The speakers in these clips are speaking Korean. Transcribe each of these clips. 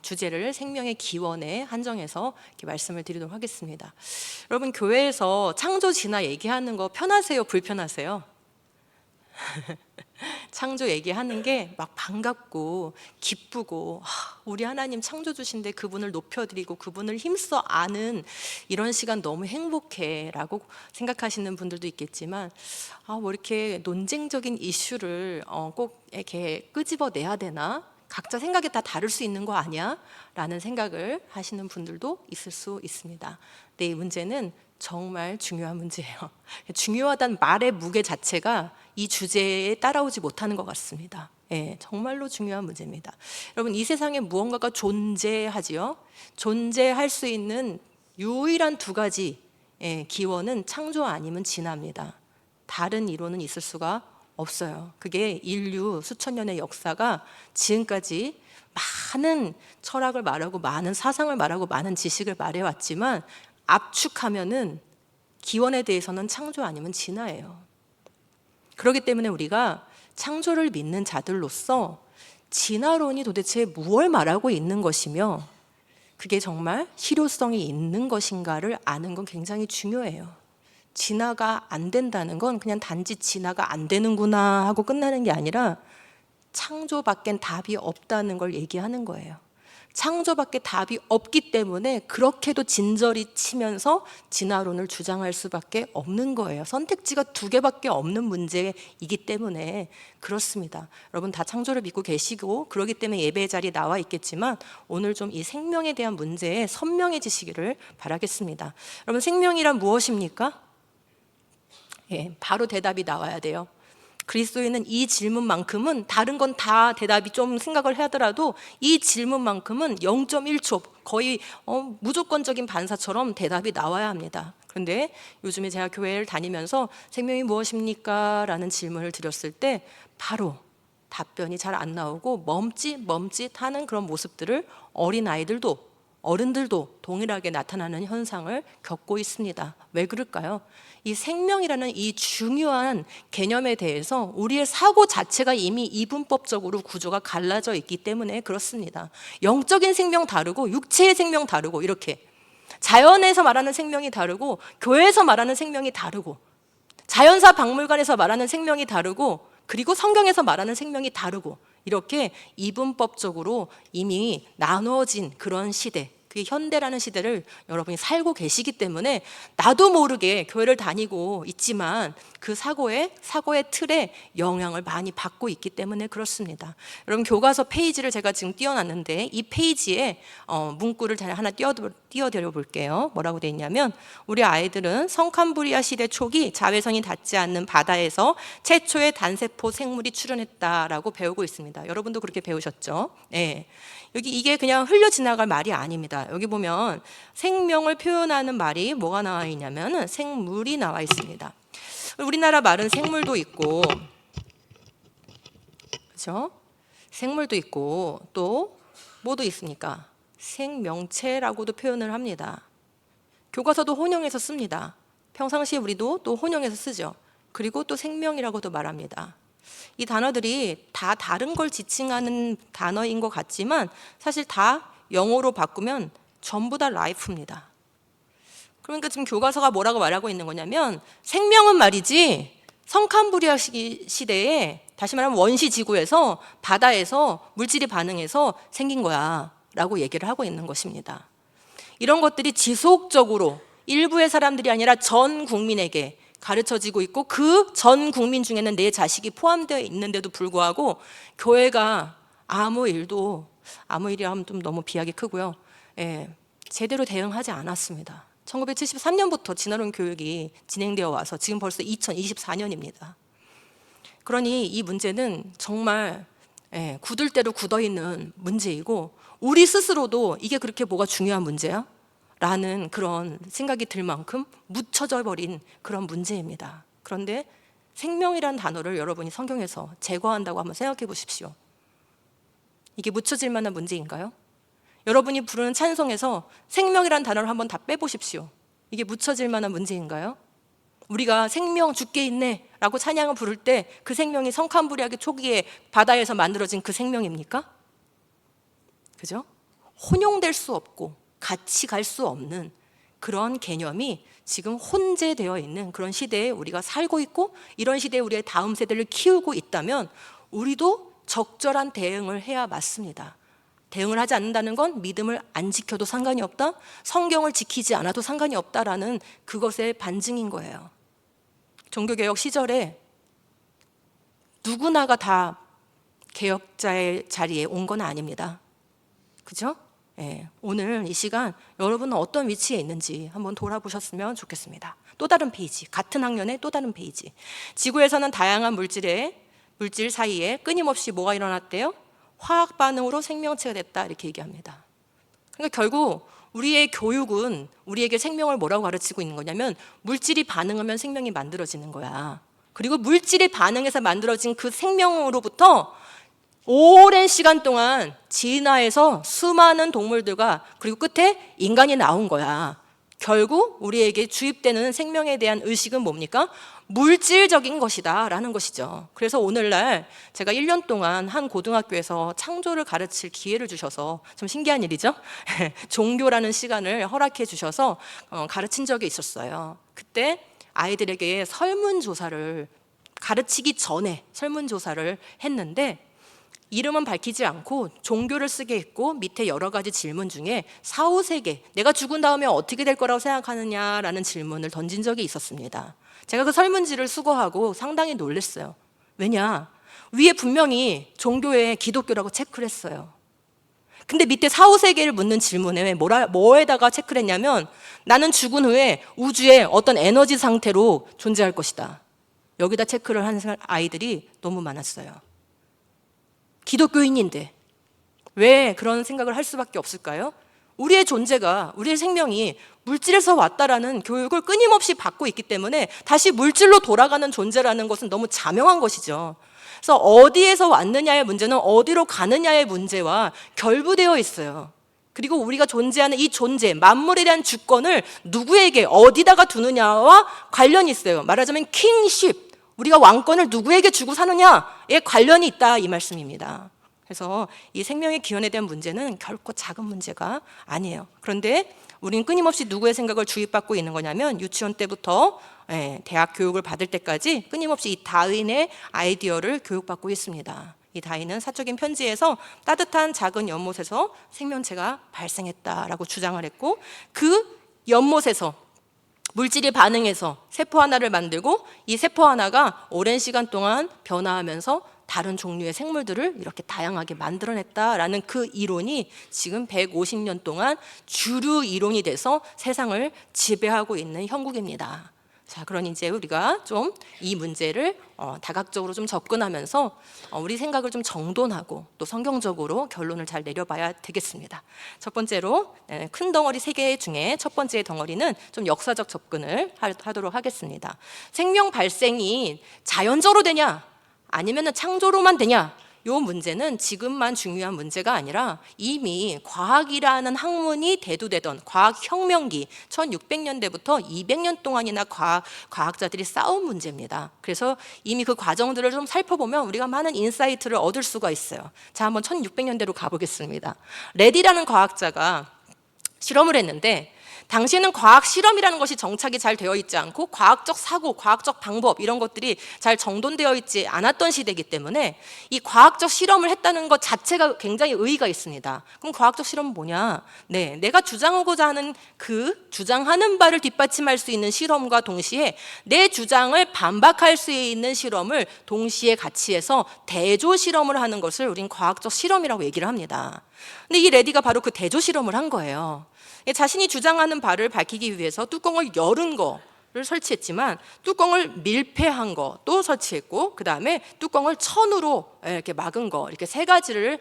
주제를 생명의 기원에 한정해서 이렇게 말씀을 드리도록 하겠습니다. 여러분, 교회에서 창조 진화 얘기하는 거 편하세요? 불편하세요? 창조 얘기하는 게 막 반갑고 기쁘고, 우리 하나님 창조주신데 그분을 높여드리고 그분을 힘써 아는 이런 시간 너무 행복해 라고 생각하시는 분들도 있겠지만, 뭐 이렇게 논쟁적인 이슈를 꼭 이렇게 끄집어내야 되나? 각자 생각이 다 다를 수 있는 거 아니야? 라는 생각을 하시는 분들도 있을 수 있습니다. 근데 이 문제는 정말 중요한 문제예요. 중요하다는 말의 무게 자체가 이 주제에 따라오지 못하는 것 같습니다. 정말로 중요한 문제입니다. 여러분, 이 세상에 무언가가 존재하지요. 존재할 수 있는 유일한 두 가지 기원은 창조 아니면 진화입니다. 다른 이론은 있을 수가 없어요. 그게 인류 수천 년의 역사가 지금까지 많은 철학을 말하고 많은 사상을 말하고 많은 지식을 말해왔지만, 압축하면은 기원에 대해서는 창조 아니면 진화예요. 그렇기 때문에 우리가 창조를 믿는 자들로서 진화론이 도대체 무엇을 말하고 있는 것이며 그게 정말 실효성이 있는 것인가를 아는 건 굉장히 중요해요. 진화가 안 된다는 건 그냥 단지 진화가 안 되는구나 하고 끝나는 게 아니라 창조밖엔 답이 없다는 걸 얘기하는 거예요. 창조밖에 답이 없기 때문에 그렇게도 진저리 치면서 진화론을 주장할 수밖에 없는 거예요. 선택지가 두 개밖에 없는 문제이기 때문에 그렇습니다. 여러분 다 창조를 믿고 계시고 그렇기 때문에 예배의 자리에 나와 있겠지만, 오늘 좀 이 생명에 대한 문제에 선명해지시기를 바라겠습니다. 여러분, 생명이란 무엇입니까? 바로 대답이 나와야 돼요. 그리스도인은 이 질문만큼은, 다른 건 다 대답이 좀 생각을 하더라도 이 질문만큼은 0.1초 거의 무조건적인 반사처럼 대답이 나와야 합니다. 그런데 요즘에 제가 교회를 다니면서 생명이 무엇입니까? 라는 질문을 드렸을 때 바로 답변이 잘 안 나오고 멈칫하는 그런 모습들을 어린아이들도 어른들도 동일하게 나타나는 현상을 겪고 있습니다. 왜 그럴까요? 이 생명이라는 이 중요한 개념에 대해서 우리의 사고 자체가 이미 이분법적으로 구조가 갈라져 있기 때문에 그렇습니다. 영적인 생명 다르고 육체의 생명 다르고, 이렇게 자연에서 말하는 생명이 다르고 교회에서 말하는 생명이 다르고 자연사 박물관에서 말하는 생명이 다르고 그리고 성경에서 말하는 생명이 다르고, 이렇게 이분법적으로 이미 나누어진 그런 시대, 그게 현대라는 시대를 여러분이 살고 계시기 때문에 나도 모르게 교회를 다니고 있지만 그 사고의 틀에 영향을 많이 받고 있기 때문에 그렇습니다. 여러분, 교과서 페이지를 제가 지금 띄워놨는데 이 페이지에 문구를 하나 띄워드려 볼게요. 뭐라고 되어 있냐면, 우리 아이들은 성캄브리아 시대 초기 자외선이 닿지 않는 바다에서 최초의 단세포 생물이 출현했다라고 배우고 있습니다. 여러분도 그렇게 배우셨죠? 여기 이게 그냥 흘려 지나갈 말이 아닙니다. 여기 보면 생명을 표현하는 말이 뭐가 나와 있냐면 생물이 나와 있습니다. 우리나라 말은 생물도 있고, 그렇죠? 생물도 있고 또 뭐도 있습니까? 생명체라고도 표현을 합니다. 교과서도 혼용해서 씁니다. 평상시에 우리도 또 혼용해서 쓰죠. 그리고 또 생명이라고도 말합니다. 이 단어들이 다 다른 걸 지칭하는 단어인 것 같지만 사실 다 영어로 바꾸면 전부 다 라이프입니다. 그러니까 지금 교과서가 뭐라고 말하고 있는 거냐면, 생명은 말이지 성캄브리아 시대에, 다시 말하면 원시 지구에서 바다에서 물질이 반응해서 생긴 거야 라고 얘기를 하고 있는 것입니다. 이런 것들이 지속적으로 일부의 사람들이 아니라 전 국민에게 가르쳐지고 있고, 그 전 국민 중에는 내 자식이 포함되어 있는데도 불구하고 교회가 아무 일이라 하면 좀 너무 비약이 크고요, 제대로 대응하지 않았습니다. 1973년부터 진화론 교육이 진행되어 와서 지금 벌써 2024년입니다. 그러니 이 문제는 정말 굳을 대로 굳어있는 문제이고, 우리 스스로도 이게 그렇게 뭐가 중요한 문제야? 라는 그런 생각이 들 만큼 묻혀져 버린 그런 문제입니다. 그런데 생명이라는 단어를 여러분이 성경에서 제거한다고 한번 생각해 보십시오. 이게 묻혀질 만한 문제인가요? 여러분이 부르는 찬송에서 생명이라는 단어를 한번 다 빼보십시오. 이게 묻혀질 만한 문제인가요? 우리가 생명 주께 있네 라고 찬양을 부를 때 그 생명이 성캄브리아 초기에 바다에서 만들어진 그 생명입니까? 그죠? 혼용될 수 없고 같이 갈 수 없는 그런 개념이 지금 혼재되어 있는 그런 시대에 우리가 살고 있고, 이런 시대에 우리의 다음 세대를 키우고 있다면 우리도 적절한 대응을 해야 맞습니다. 대응을 하지 않는다는 건 믿음을 안 지켜도 상관이 없다, 성경을 지키지 않아도 상관이 없다라는 그것의 반증인 거예요. 종교개혁 시절에 누구나가 다 개혁자의 자리에 온 건 아닙니다. 그죠? 예, 오늘 이 시간 여러분은 어떤 위치에 있는지 한번 돌아보셨으면 좋겠습니다. 또 다른 페이지, 같은 학년의 또 다른 페이지. 지구에서는 다양한 물질 사이에 끊임없이 뭐가 일어났대요? 화학 반응으로 생명체가 됐다, 이렇게 얘기합니다. 그러니까 결국 우리의 교육은 우리에게 생명을 뭐라고 가르치고 있는 거냐면, 물질이 반응하면 생명이 만들어지는 거야. 그리고 물질이 반응해서 만들어진 그 생명으로부터 오랜 시간 동안 진화해서 수많은 동물들과 그리고 끝에 인간이 나온 거야. 결국 우리에게 주입되는 생명에 대한 의식은 뭡니까? 물질적인 것이다 라는 것이죠. 그래서 오늘날 제가 1년 동안 한 고등학교에서 창조를 가르칠 기회를 주셔서 좀 신기한 일이죠. 종교라는 시간을 허락해 주셔서 가르친 적이 있었어요. 그때 아이들에게 설문조사를, 가르치기 전에 설문조사를 했는데, 이름은 밝히지 않고 종교를 쓰게 했고, 밑에 여러 가지 질문 중에 4, 5세계, 내가 죽은 다음에 어떻게 될 거라고 생각하느냐라는 질문을 던진 적이 있었습니다. 제가 그 설문지를 수거하고 상당히 놀랐어요. 왜냐? 위에 분명히 종교에 기독교라고 체크를 했어요. 근데 밑에 4, 5세계를 묻는 질문에 뭐에다가 체크를 했냐면, 나는 죽은 후에 우주에 어떤 에너지 상태로 존재할 것이다. 여기다 체크를 한 아이들이 너무 많았어요. 기독교인인데 왜 그런 생각을 할 수밖에 없을까요? 우리의 존재가, 우리의 생명이 물질에서 왔다라는 교육을 끊임없이 받고 있기 때문에 다시 물질로 돌아가는 존재라는 것은 너무 자명한 것이죠. 그래서 어디에서 왔느냐의 문제는 어디로 가느냐의 문제와 결부되어 있어요. 그리고 우리가 존재하는 이 존재, 만물에 대한 주권을 누구에게 어디다가 두느냐와 관련이 있어요. 말하자면 킹십, 우리가 왕권을 누구에게 주고 사느냐에 관련이 있다, 이 말씀입니다. 그래서 이 생명의 기원에 대한 문제는 결코 작은 문제가 아니에요. 그런데 우리는 끊임없이 누구의 생각을 주입받고 있는 거냐면, 유치원 때부터 대학 교육을 받을 때까지 끊임없이 이 다윈의 아이디어를 교육받고 있습니다. 이 다윈은 사적인 편지에서 따뜻한 작은 연못에서 생명체가 발생했다라고 주장을 했고, 그 연못에서 물질이 반응해서 세포 하나를 만들고, 이 세포 하나가 오랜 시간 동안 변화하면서 다른 종류의 생물들을 이렇게 다양하게 만들어냈다라는 그 이론이 지금 150년 동안 주류 이론이 돼서 세상을 지배하고 있는 형국입니다. 자, 그러니 이제 우리가 좀 이 문제를 다각적으로 좀 접근하면서 우리 생각을 좀 정돈하고 또 성경적으로 결론을 잘 내려봐야 되겠습니다. 첫 번째로 큰 덩어리 3개 중에 첫 번째 덩어리는 좀 역사적 접근을 하도록 하겠습니다. 생명 발생이 자연적으로 되냐 아니면 창조로만 되냐, 이 문제는 지금만 중요한 문제가 아니라 이미 과학이라는 학문이 대두되던 과학혁명기 1600년대부터 200년 동안이나 과학자들이 싸운 문제입니다. 그래서 이미 그 과정들을 좀 살펴보면 우리가 많은 인사이트를 얻을 수가 있어요. 자, 한번 1600년대로 가보겠습니다. 레디라는 과학자가 실험을 했는데, 당시에는 과학 실험이라는 것이 정착이 잘 되어 있지 않고 과학적 사고, 과학적 방법 이런 것들이 잘 정돈되어 있지 않았던 시대이기 때문에 이 과학적 실험을 했다는 것 자체가 굉장히 의의가 있습니다. 그럼 과학적 실험은 뭐냐? 네, 내가 주장하고자 하는 그 주장하는 바를 뒷받침할 수 있는 실험과 동시에 내 주장을 반박할 수 있는 실험을 동시에 같이 해서 대조 실험을 하는 것을 우린 과학적 실험이라고 얘기를 합니다. 근데 이 레디가 바로 그 대조 실험을 한 거예요. 자신이 주장하는 바를 밝히기 위해서 뚜껑을 열은 거를 설치했지만, 뚜껑을 밀폐한 거도 설치했고, 그 다음에 뚜껑을 천으로 이렇게 막은 거, 이렇게 3가지를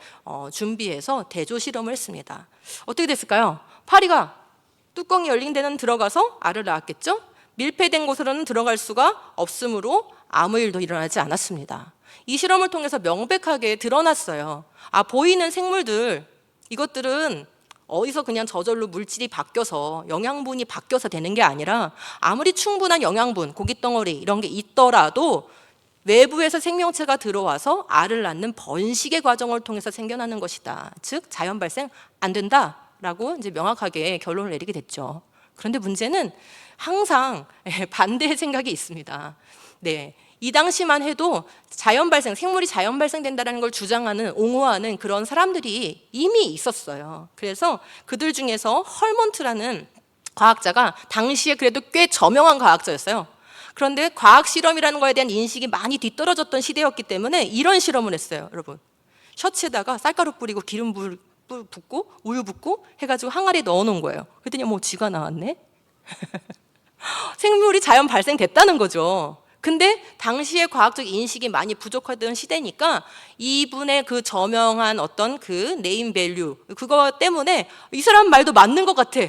준비해서 대조 실험을 했습니다. 어떻게 됐을까요? 파리가 뚜껑이 열린 데는 들어가서 알을 낳았겠죠? 밀폐된 곳으로는 들어갈 수가 없으므로 아무 일도 일어나지 않았습니다. 이 실험을 통해서 명백하게 드러났어요. 보이는 생물들, 이것들은 어디서 그냥 저절로 물질이 바뀌어서 영양분이 바뀌어서 되는 게 아니라, 아무리 충분한 영양분, 고깃덩어리 이런 게 있더라도 외부에서 생명체가 들어와서 알을 낳는 번식의 과정을 통해서 생겨나는 것이다. 즉 자연 발생 안 된다라고 이제 명확하게 결론을 내리게 됐죠. 그런데 문제는 항상 반대의 생각이 있습니다. 네, 이 당시만 해도 자연 발생, 생물이 자연 발생된다는 걸 주장하는, 옹호하는 그런 사람들이 이미 있었어요. 그래서 그들 중에서 헐몬트라는 과학자가 당시에 그래도 꽤 저명한 과학자였어요. 그런데 과학 실험이라는 거에 대한 인식이 많이 뒤떨어졌던 시대였기 때문에 이런 실험을 했어요. 여러분, 셔츠에다가 쌀가루 뿌리고 기름 붓고 우유 붓고 해가지고 항아리에 넣어놓은 거예요. 그랬더니 뭐 쥐가 나왔네. 생물이 자연 발생됐다는 거죠. 근데 당시에 과학적 인식이 많이 부족하던 시대니까 이분의 그 저명한 어떤 그 네임 밸류, 그거 때문에 이 사람 말도 맞는 것 같아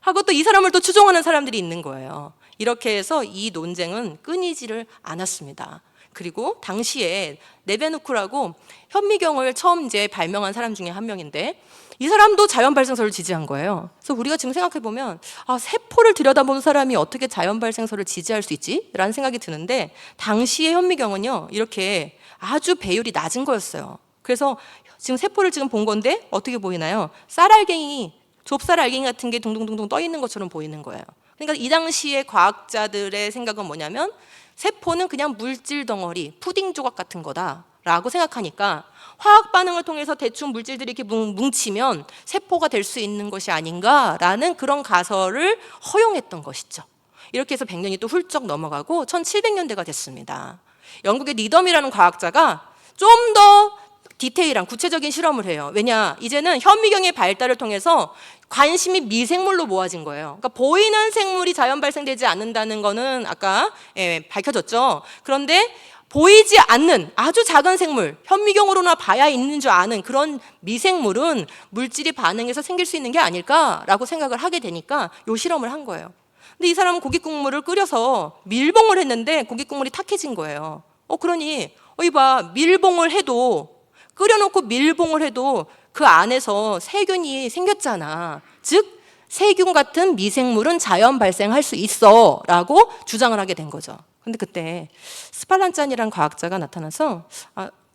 하고 또 이 사람을 또 추종하는 사람들이 있는 거예요. 이렇게 해서 이 논쟁은 끊이지를 않았습니다. 그리고 당시에 네베누크라고 현미경을 처음 이제 발명한 사람 중에 한 명인데, 이 사람도 자연 발생설을 지지한 거예요. 그래서 우리가 지금 생각해 보면, 세포를 들여다보는 사람이 어떻게 자연 발생설을 지지할 수 있지? 라는 생각이 드는데, 당시의 현미경은요 이렇게 아주 배율이 낮은 거였어요. 그래서 지금 세포를 지금 본 건데 어떻게 보이나요? 쌀알갱이, 좁쌀알갱이 같은 게 둥둥둥둥 떠 있는 것처럼 보이는 거예요. 그러니까 이 당시의 과학자들의 생각은 뭐냐면, 세포는 그냥 물질 덩어리, 푸딩 조각 같은 거다라고 생각하니까 화학 반응을 통해서 대충 물질들이 이렇게 뭉치면 세포가 될 수 있는 것이 아닌가라는 그런 가설을 허용했던 것이죠. 이렇게 해서 100년이 또 훌쩍 넘어가고 1700년대가 됐습니다. 영국의 니덤이라는 과학자가 좀 더 디테일한 구체적인 실험을 해요. 왜냐, 이제는 현미경의 발달을 통해서 관심이 미생물로 모아진 거예요. 그러니까 보이는 생물이 자연 발생되지 않는다는 거는 아까 밝혀졌죠. 그런데 보이지 않는 아주 작은 생물, 현미경으로나 봐야 있는 줄 아는 그런 미생물은 물질이 반응해서 생길 수 있는 게 아닐까라고 생각을 하게 되니까 이 실험을 한 거예요. 근데 이 사람은 고기 국물을 끓여서 밀봉을 했는데 고기 국물이 탁해진 거예요. 그러니 이봐, 밀봉을 해도, 끓여놓고 밀봉을 해도 그 안에서 세균이 생겼잖아. 즉 세균 같은 미생물은 자연 발생할 수 있어 라고 주장을 하게 된 거죠. 근데 그때 스팔란짠이라는 과학자가 나타나서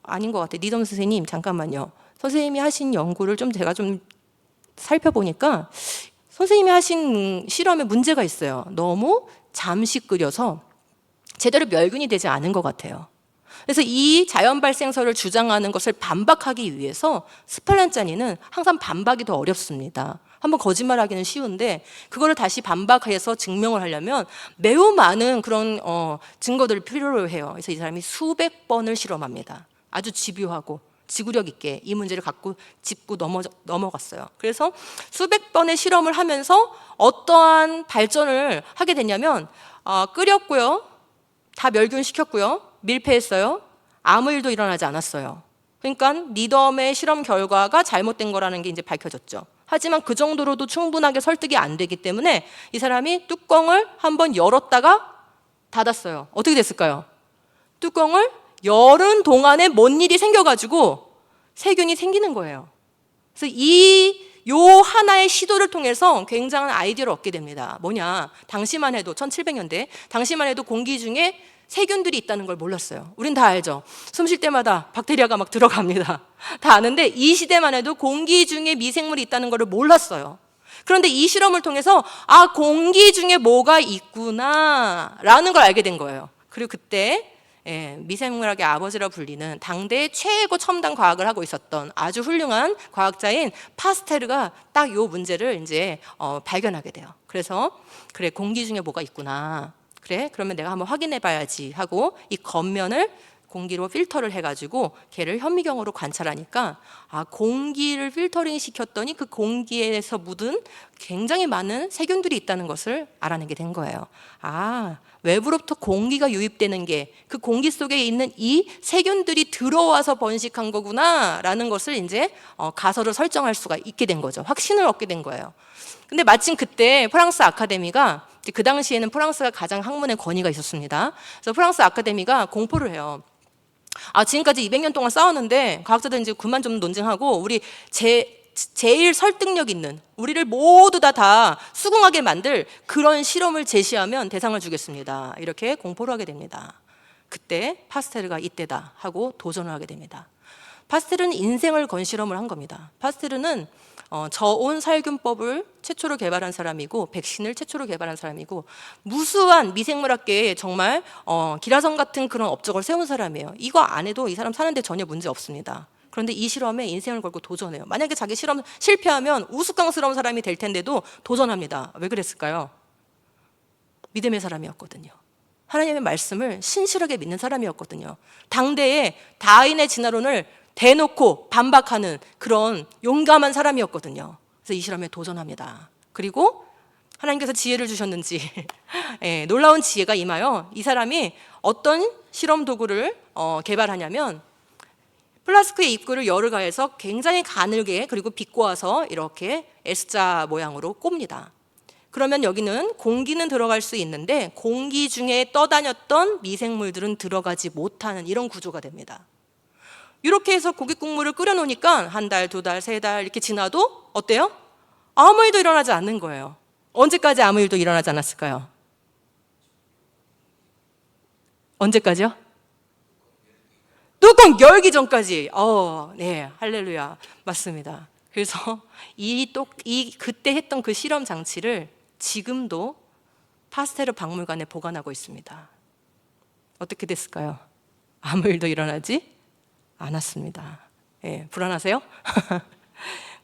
아닌 것 같아. 니덤 선생님 잠깐만요. 선생님이 하신 연구를 제가 좀 살펴보니까 선생님이 하신 실험에 문제가 있어요. 너무 잠시 끓여서 제대로 멸균이 되지 않은 것 같아요. 그래서 이 자연 발생설을 주장하는 것을 반박하기 위해서 스팔란짜니는 항상 반박이 더 어렵습니다. 한번 거짓말하기는 쉬운데 그거를 다시 반박해서 증명을 하려면 매우 많은 그런 증거들을 필요로 해요. 그래서 이 사람이 수백 번을 실험합니다. 아주 집요하고 지구력 있게 이 문제를 갖고 짚고 넘어갔어요. 그래서 수백 번의 실험을 하면서 어떠한 발전을 하게 됐냐면, 끓였고요, 다 멸균시켰고요, 밀폐했어요. 아무 일도 일어나지 않았어요. 그러니까 니덤의 실험 결과가 잘못된 거라는 게 이제 밝혀졌죠. 하지만 그 정도로도 충분하게 설득이 안 되기 때문에 이 사람이 뚜껑을 한번 열었다가 닫았어요. 어떻게 됐을까요? 뚜껑을 열은 동안에 뭔 일이 생겨가지고 세균이 생기는 거예요. 그래서 요 하나의 시도를 통해서 굉장한 아이디어를 얻게 됩니다. 뭐냐, 당시만 해도 1700년대 당시만 해도 공기 중에 세균들이 있다는 걸 몰랐어요. 우린 다 알죠. 숨 쉴 때마다 박테리아가 막 들어갑니다. 다 아는데 이 시대만 해도 공기 중에 미생물이 있다는 걸 몰랐어요. 그런데 이 실험을 통해서 공기 중에 뭐가 있구나라는 걸 알게 된 거예요. 그리고 그때 미생물학의 아버지라 불리는 당대 최고 첨단 과학을 하고 있었던 아주 훌륭한 과학자인 파스테르가 딱 이 문제를 이제 발견하게 돼요. 그래서 그래, 공기 중에 뭐가 있구나. 그래, 그러면 내가 한번 확인해 봐야지 하고 이 겉면을 공기로 필터를 해가지고 걔를 현미경으로 관찰하니까 공기를 필터링 시켰더니 그 공기에서 묻은 굉장히 많은 세균들이 있다는 것을 알아내게 된 거예요. 외부로부터 공기가 유입되는 게 그 공기 속에 있는 이 세균들이 들어와서 번식한 거구나라는 것을 이제 가설을 설정할 수가 있게 된 거죠. 확신을 얻게 된 거예요. 근데 마침 그때 프랑스 아카데미가, 그 당시에는 프랑스가 가장 학문의 권위가 있었습니다. 그래서 프랑스 아카데미가 공포를 해요. 지금까지 200년 동안 싸웠는데 과학자들 이제 그만 좀 논쟁하고 우리 제일 설득력 있는, 우리를 모두 다 수긍하게 만들 그런 실험을 제시하면 대상을 주겠습니다. 이렇게 공포를 하게 됩니다. 그때 파스텔가 이때다 하고 도전을 하게 됩니다. 파스텔은 인생을 건 실험을 한 겁니다. 파스텔은 저온 살균법을 최초로 개발한 사람이고 백신을 최초로 개발한 사람이고 무수한 미생물학계에 정말 기라성 같은 그런 업적을 세운 사람이에요. 이거 안 해도 이 사람 사는데 전혀 문제 없습니다. 그런데 이 실험에 인생을 걸고 도전해요. 만약에 자기 실험 실패하면 우스꽝스러운 사람이 될 텐데도 도전합니다. 왜 그랬을까요? 믿음의 사람이었거든요. 하나님의 말씀을 신실하게 믿는 사람이었거든요. 당대에 다윈의 진화론을 대놓고 반박하는 그런 용감한 사람이었거든요. 그래서 이 실험에 도전합니다. 그리고 하나님께서 지혜를 주셨는지 놀라운 지혜가 임하여 이 사람이 어떤 실험 도구를 개발하냐면 플라스크의 입구를 열을 가해서 굉장히 가늘게 그리고 비꼬아서 이렇게 S자 모양으로 꼽니다. 그러면 여기는 공기는 들어갈 수 있는데 공기 중에 떠다녔던 미생물들은 들어가지 못하는 이런 구조가 됩니다. 이렇게 해서 고기 국물을 끓여 놓으니까 한 달, 두 달, 세 달 이렇게 지나도 어때요? 아무 일도 일어나지 않는 거예요. 언제까지 아무 일도 일어나지 않았을까요? 언제까지요? 뚜껑 열기 전까지. 네, 할렐루야, 맞습니다. 그래서 그때 했던 그 실험 장치를 지금도 파스테르 박물관에 보관하고 있습니다. 어떻게 됐을까요? 아무 일도 일어나지 않았습니다. 예, 불안하세요?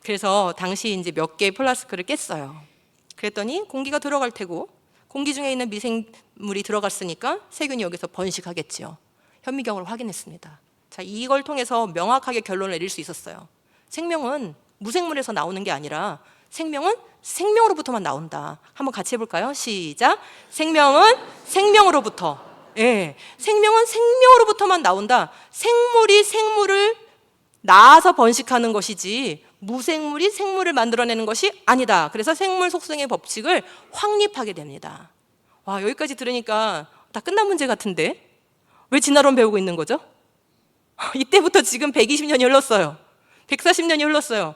그래서 당시 이제 몇 개의 플라스크를 깼어요. 그랬더니 공기가 들어갈 테고 공기 중에 있는 미생물이 들어갔으니까 세균이 여기서 번식하겠지요. 현미경으로 확인했습니다. 자, 이걸 통해서 명확하게 결론을 내릴 수 있었어요. 생명은 무생물에서 나오는 게 아니라 생명은 생명으로부터만 나온다. 한번 같이 해볼까요? 시작. 생명은 생명으로부터. 예, 생명은 생명으로부터만 나온다. 생물이 생물을 낳아서 번식하는 것이지 무생물이 생물을 만들어내는 것이 아니다. 그래서 생물 속성의 법칙을 확립하게 됩니다. 와, 여기까지 들으니까 다 끝난 문제 같은데 왜 진화론 배우고 있는 거죠? 이때부터 지금 120년이 흘렀어요. 140년이 흘렀어요.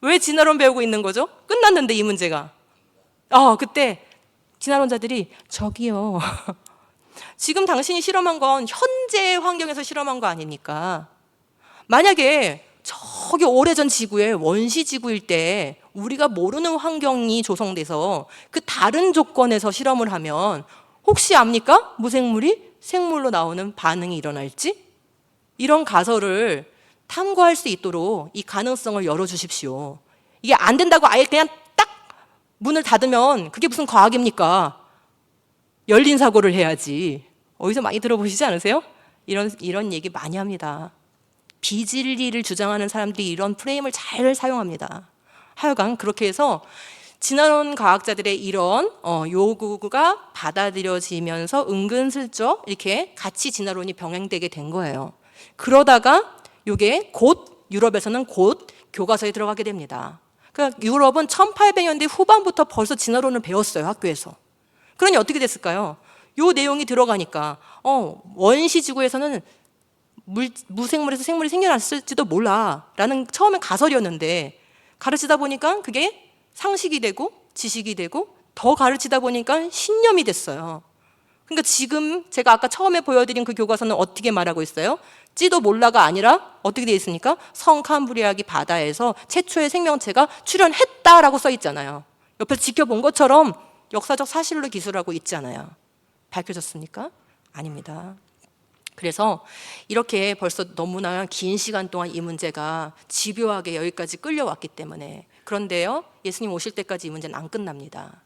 왜 진화론 배우고 있는 거죠? 끝났는데 이 문제가. 그때 진화론자들이 저기요. 지금 당신이 실험한 건 현재 환경에서 실험한 거 아닙니까? 만약에 저기 오래전 지구에 원시 지구일 때 우리가 모르는 환경이 조성돼서 그 다른 조건에서 실험을 하면 혹시 압니까? 무생물이 생물로 나오는 반응이 일어날지? 이런 가설을 탐구할 수 있도록 이 가능성을 열어주십시오. 이게 안 된다고 아예 그냥 딱 문을 닫으면 그게 무슨 과학입니까? 열린 사고를 해야지. 어디서 많이 들어보시지 않으세요? 이런 얘기 많이 합니다. 비진리를 주장하는 사람들이 이런 프레임을 잘 사용합니다. 하여간 그렇게 해서 진화론 과학자들의 이런 요구가 받아들여지면서 은근슬쩍 이렇게 같이 진화론이 병행되게 된 거예요. 그러다가 이게 곧 유럽에서는 곧 교과서에 들어가게 됩니다. 그러니까 유럽은 1800년대 후반부터 벌써 진화론을 배웠어요, 학교에서. 그러니 어떻게 됐을까요? 요 내용이 들어가니까 원시 지구에서는 무생물에서 생물이 생겨났을지도 몰라 라는 처음엔 가설이었는데 가르치다 보니까 그게 상식이 되고 지식이 되고 더 가르치다 보니까 신념이 됐어요. 그러니까 지금 제가 아까 처음에 보여드린 그 교과서는 어떻게 말하고 있어요? 찌도 몰라가 아니라 어떻게 되어 있습니까? 성캄브리아기 바다에서 최초의 생명체가 출현했다라고 써 있잖아요. 옆에서 지켜본 것처럼 역사적 사실로 기술하고 있잖아요. 밝혀졌습니까? 아닙니다. 그래서 이렇게 벌써 너무나 긴 시간 동안 이 문제가 집요하게 여기까지 끌려왔기 때문에 그런데요, 예수님 오실 때까지 이 문제는 안 끝납니다.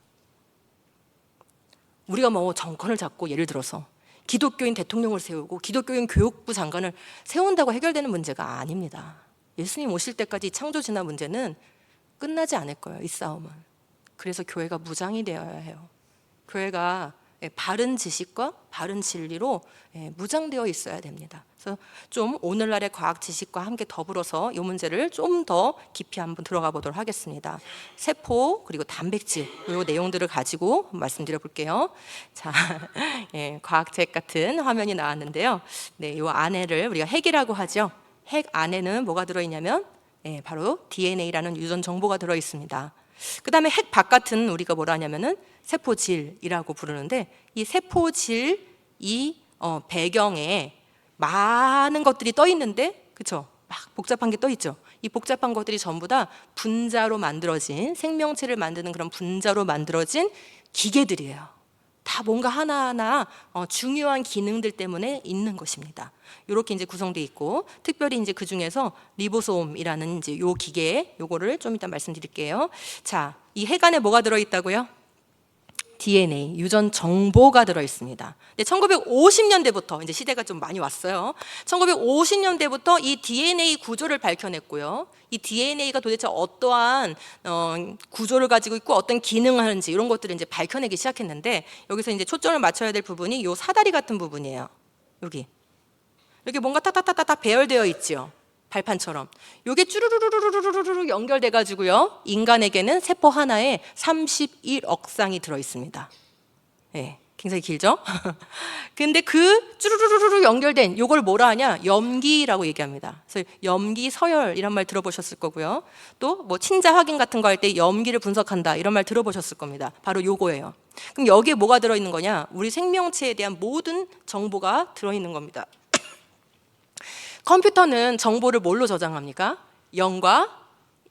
우리가 뭐 정권을 잡고 예를 들어서 기독교인 대통령을 세우고 기독교인 교육부 장관을 세운다고 해결되는 문제가 아닙니다. 예수님 오실 때까지 창조 진화 문제는 끝나지 않을 거예요, 이 싸움은. 그래서 교회가 무장이 되어야 해요. 교회가 바른 지식과 바른 진리로 무장되어 있어야 됩니다. 그래서 좀 오늘날의 과학 지식과 함께 더불어서 이 문제를 좀 더 깊이 한번 들어가 보도록 하겠습니다. 세포 그리고 단백질 이 내용들을 가지고 말씀드려 볼게요. 자, 과학책 같은 화면이 나왔는데요. 네, 이 안에를 우리가 핵이라고 하죠. 핵 안에는 뭐가 들어있냐면 바로 DNA라는 유전 정보가 들어 있습니다. 그 다음에 핵 바깥은 우리가 뭐라 하냐면은 세포질이라고 부르는데 이 세포질이 배경에 많은 것들이 떠 있는데, 그쵸? 막 복잡한 게 떠 있죠. 이 복잡한 것들이 전부 다 분자로 만들어진, 생명체를 만드는 그런 분자로 만들어진 기계들이에요. 다 뭔가 하나하나 중요한 기능들 때문에 있는 것입니다. 이렇게 이제 구성되어 있고, 특별히 이제 그 중에서 리보솜이라는 이제 요 기계, 요거를 좀 이따 말씀드릴게요. 자, 이 핵 안에 뭐가 들어있다고요? DNA, 유전 정보가 들어 있습니다. 근데 1950년대부터 이제 시대가 좀 많이 왔어요. 1950년대부터 이 DNA 구조를 밝혀냈고요. 이 DNA가 도대체 어떠한 구조를 가지고 있고 어떤 기능을 하는지 이런 것들을 이제 밝혀내기 시작했는데, 여기서 이제 초점을 맞춰야 될 부분이 요 사다리 같은 부분이에요. 여기 이렇게 뭔가 탁탁탁탁 배열되어 있죠. 발판처럼. 요게 쭈루루루루루루루 연결돼 가지고요. 인간에게는 세포 하나에 31억 쌍이 들어 있습니다. 네, 굉장히 길죠? 근데 그 쭈루루루루 연결된 요걸 뭐라 하냐? 염기라고 얘기합니다. 그래서 염기 서열 이런 말 들어보셨을 거고요. 또 뭐 친자 확인 같은 거 할 때 염기를 분석한다 이런 말 들어보셨을 겁니다. 바로 요거예요. 그럼 여기에 뭐가 들어 있는 거냐? 우리 생명체에 대한 모든 정보가 들어 있는 겁니다. 컴퓨터는 정보를 뭘로 저장합니까? 0과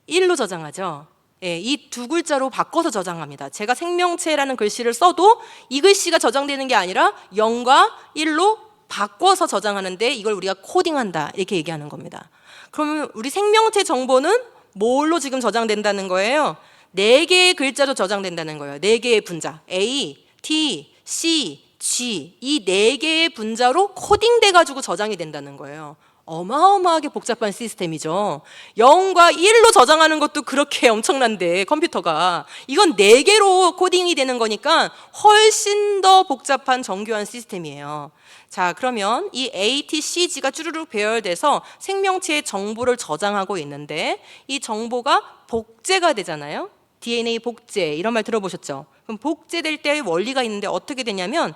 1로 저장하죠. 예, 이 두 글자로 바꿔서 저장합니다. 제가 생명체라는 글씨를 써도 이 글씨가 저장되는 게 아니라 0과 1로 바꿔서 저장하는데, 이걸 우리가 코딩한다 이렇게 얘기하는 겁니다. 그러면 우리 생명체 정보는 뭘로 지금 저장된다는 거예요? 4개의 글자로 저장된다는 거예요. 4개의 분자 A, T, C, G, 이 4개의 분자로 코딩돼 가지고 저장이 된다는 거예요. 어마어마하게 복잡한 시스템이죠. 0과 1로 저장하는 것도 그렇게 엄청난데, 컴퓨터가 이건 4개로 코딩이 되는 거니까 훨씬 더 복잡한 정교한 시스템이에요. 자, 그러면 이 ATCG가 쭈르륵 배열돼서 생명체의 정보를 저장하고 있는데, 이 정보가 복제가 되잖아요. DNA 복제 이런 말 들어보셨죠? 그럼 복제될 때의 원리가 있는데 어떻게 되냐면,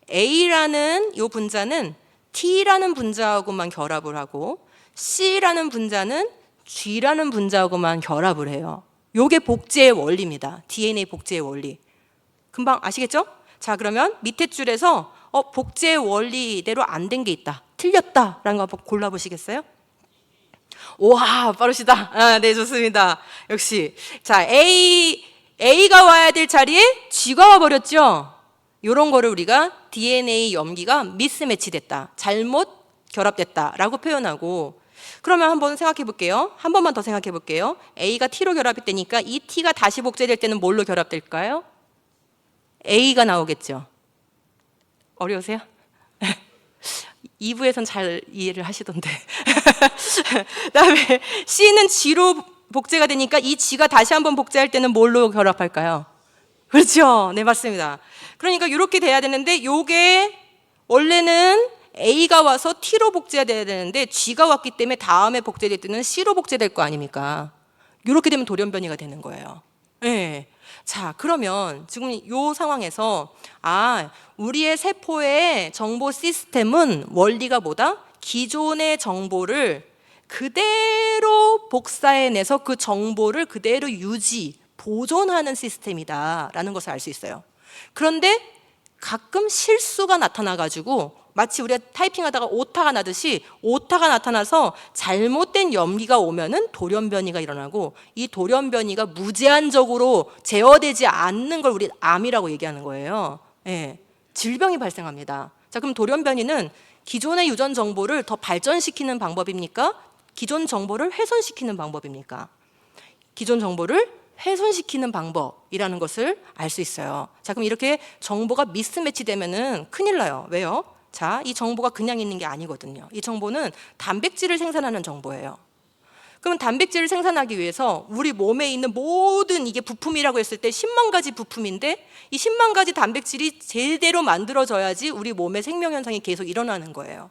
A라는 이 분자는 T라는 분자하고만 결합을 하고 C라는 분자는 G라는 분자하고만 결합을 해요. 요게 복제의 원리입니다. DNA 복제의 원리. 금방 아시겠죠? 자, 그러면 밑에 줄에서 복제의 원리대로 안 된 게 있다, 틀렸다라는 거 한번 골라보시겠어요? 와, 빠르시다. 아, 네, 좋습니다. 역시. 자, A가 와야 될 자리에 G가 와버렸죠? 이런 거를 우리가 DNA 염기가 미스매치 됐다, 잘못 결합됐다라고 표현하고, 그러면 한번 생각해 볼게요. 한 번만 더 생각해 볼게요. A가 T로 결합됐다니까 이 T가 다시 복제될 때는 뭘로 결합될까요? A가 나오겠죠. 어려우세요? 2부에선 잘 이해를 하시던데. 그다음에 C는 G로 복제가 되니까 이 G가 다시 한번 복제할 때는 뭘로 결합할까요? 그렇죠. 네, 맞습니다. 그러니까 이렇게 돼야 되는데, 요게 원래는 A가 와서 T로 복제가 돼야 되는데 G가 왔기 때문에 다음에 복제될 때는 C로 복제될 거 아닙니까? 이렇게 되면 돌연변이가 되는 거예요. 네. 자, 그러면 지금 이 상황에서 우리의 세포의 정보 시스템은 원리가 뭐다? 기존의 정보를 그대로 복사해내서 그 정보를 그대로 보존하는 시스템이다라는 것을 알 수 있어요. 그런데 가끔 실수가 나타나가지고 마치 우리가 타이핑하다가 오타가 나듯이 오타가 나타나서 잘못된 염기가 오면은 돌연변이가 일어나고, 이 돌연변이가 무제한적으로 제어되지 않는 걸 우리 암이라고 얘기하는 거예요. 예, 질병이 발생합니다. 자, 그럼 돌연변이는 기존의 유전 정보를 더 발전시키는 방법입니까? 기존 정보를 훼손시키는 방법입니까? 기존 정보를 훼손시키는 방법이라는 것을 알 수 있어요. 자, 그럼 이렇게 정보가 미스매치 되면은 큰일 나요. 왜요? 자, 이 정보가 그냥 있는 게 아니거든요. 이 정보는 단백질을 생산하는 정보예요. 그럼 단백질을 생산하기 위해서 우리 몸에 있는 모든, 이게 부품이라고 했을 때 10만 가지 부품인데, 이 10만 가지 단백질이 제대로 만들어져야지 우리 몸의 생명 현상이 계속 일어나는 거예요.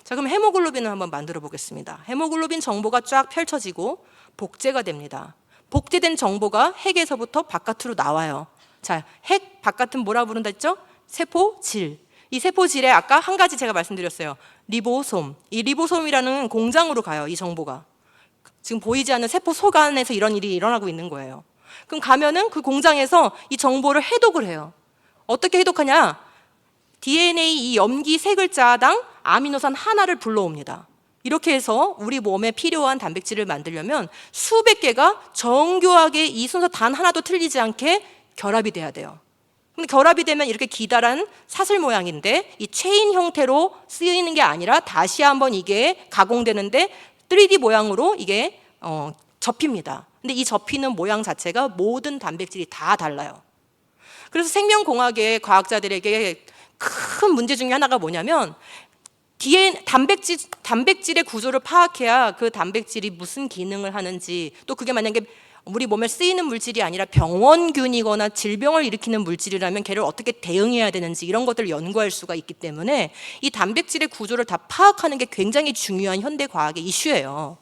자, 그럼 헤모글로빈을 한번 만들어 보겠습니다. 헤모글로빈 정보가 쫙 펼쳐지고 복제가 됩니다. 복제된 정보가 핵에서부터 바깥으로 나와요. 자, 핵 바깥은 뭐라 부른다 했죠? 세포질. 이 세포질에 아까 한 가지 제가 말씀드렸어요. 리보솜. 이 리보솜이라는 공장으로 가요, 이 정보가. 지금 보이지 않는 세포 속 안에서 이런 일이 일어나고 있는 거예요. 그럼 가면은 그 공장에서 이 정보를 해독을 해요. 어떻게 해독하냐? DNA 이 염기 세 글자당 아미노산 하나를 불러옵니다. 이렇게 해서 우리 몸에 필요한 단백질을 만들려면 수백 개가 정교하게 이 순서 단 하나도 틀리지 않게 결합이 돼야 돼요. 근데 결합이 되면 이렇게 기다란 사슬 모양인데 이 체인 형태로 쓰이는 게 아니라 다시 한번 이게 가공되는데 3D 모양으로 이게 접힙니다. 근데 이 접히는 모양 자체가 모든 단백질이 다 달라요. 그래서 생명공학의 과학자들에게 큰 문제 중에 하나가 뭐냐면 단백질의 구조를 파악해야 그 단백질이 무슨 기능을 하는지, 또 그게 만약에 우리 몸에 쓰이는 물질이 아니라 병원균이거나 질병을 일으키는 물질이라면 걔를 어떻게 대응해야 되는지 이런 것들을 연구할 수가 있기 때문에 이 단백질의 구조를 다 파악하는 게 굉장히 중요한 현대 과학의 이슈예요.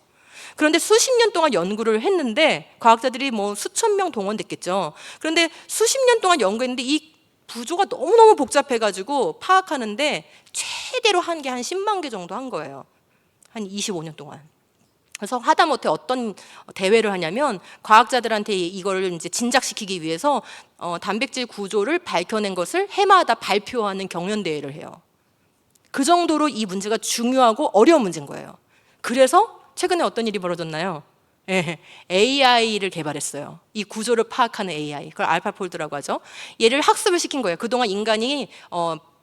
그런데 수십 년 동안 연구를 했는데 과학자들이 뭐 수천 명 동원됐겠죠. 그런데 수십 년 동안 연구했는데 이 구조가 너무너무 복잡해가지고 파악하는데 최대로 한 게 한 10만 개 정도 한 거예요. 한 25년 동안. 그래서 하다못해 어떤 대회를 하냐면 과학자들한테 이걸 이제 진작시키기 위해서 단백질 구조를 밝혀낸 것을 해마다 발표하는 경연대회를 해요. 그 정도로 이 문제가 중요하고 어려운 문제인 거예요. 그래서 최근에 어떤 일이 벌어졌나요? AI를 개발했어요. 이 구조를 파악하는 AI, 그걸 알파폴드라고 하죠. 얘를 학습을 시킨 거예요. 그동안 인간이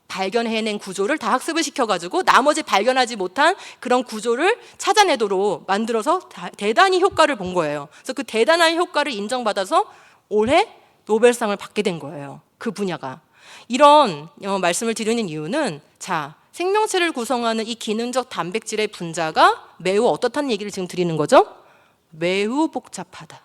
발견해낸 구조를 다 학습을 시켜가지고 나머지 발견하지 못한 그런 구조를 찾아내도록 만들어서 대단히 효과를 본 거예요. 그래서 그 대단한 효과를 인정받아서 올해 노벨상을 받게 된 거예요. 그 분야가. 이런 말씀을 드리는 이유는, 자, 생명체를 구성하는 이 기능적 단백질의 분자가 매우 어떻다는 얘기를 지금 드리는 거죠? 매우 복잡하다.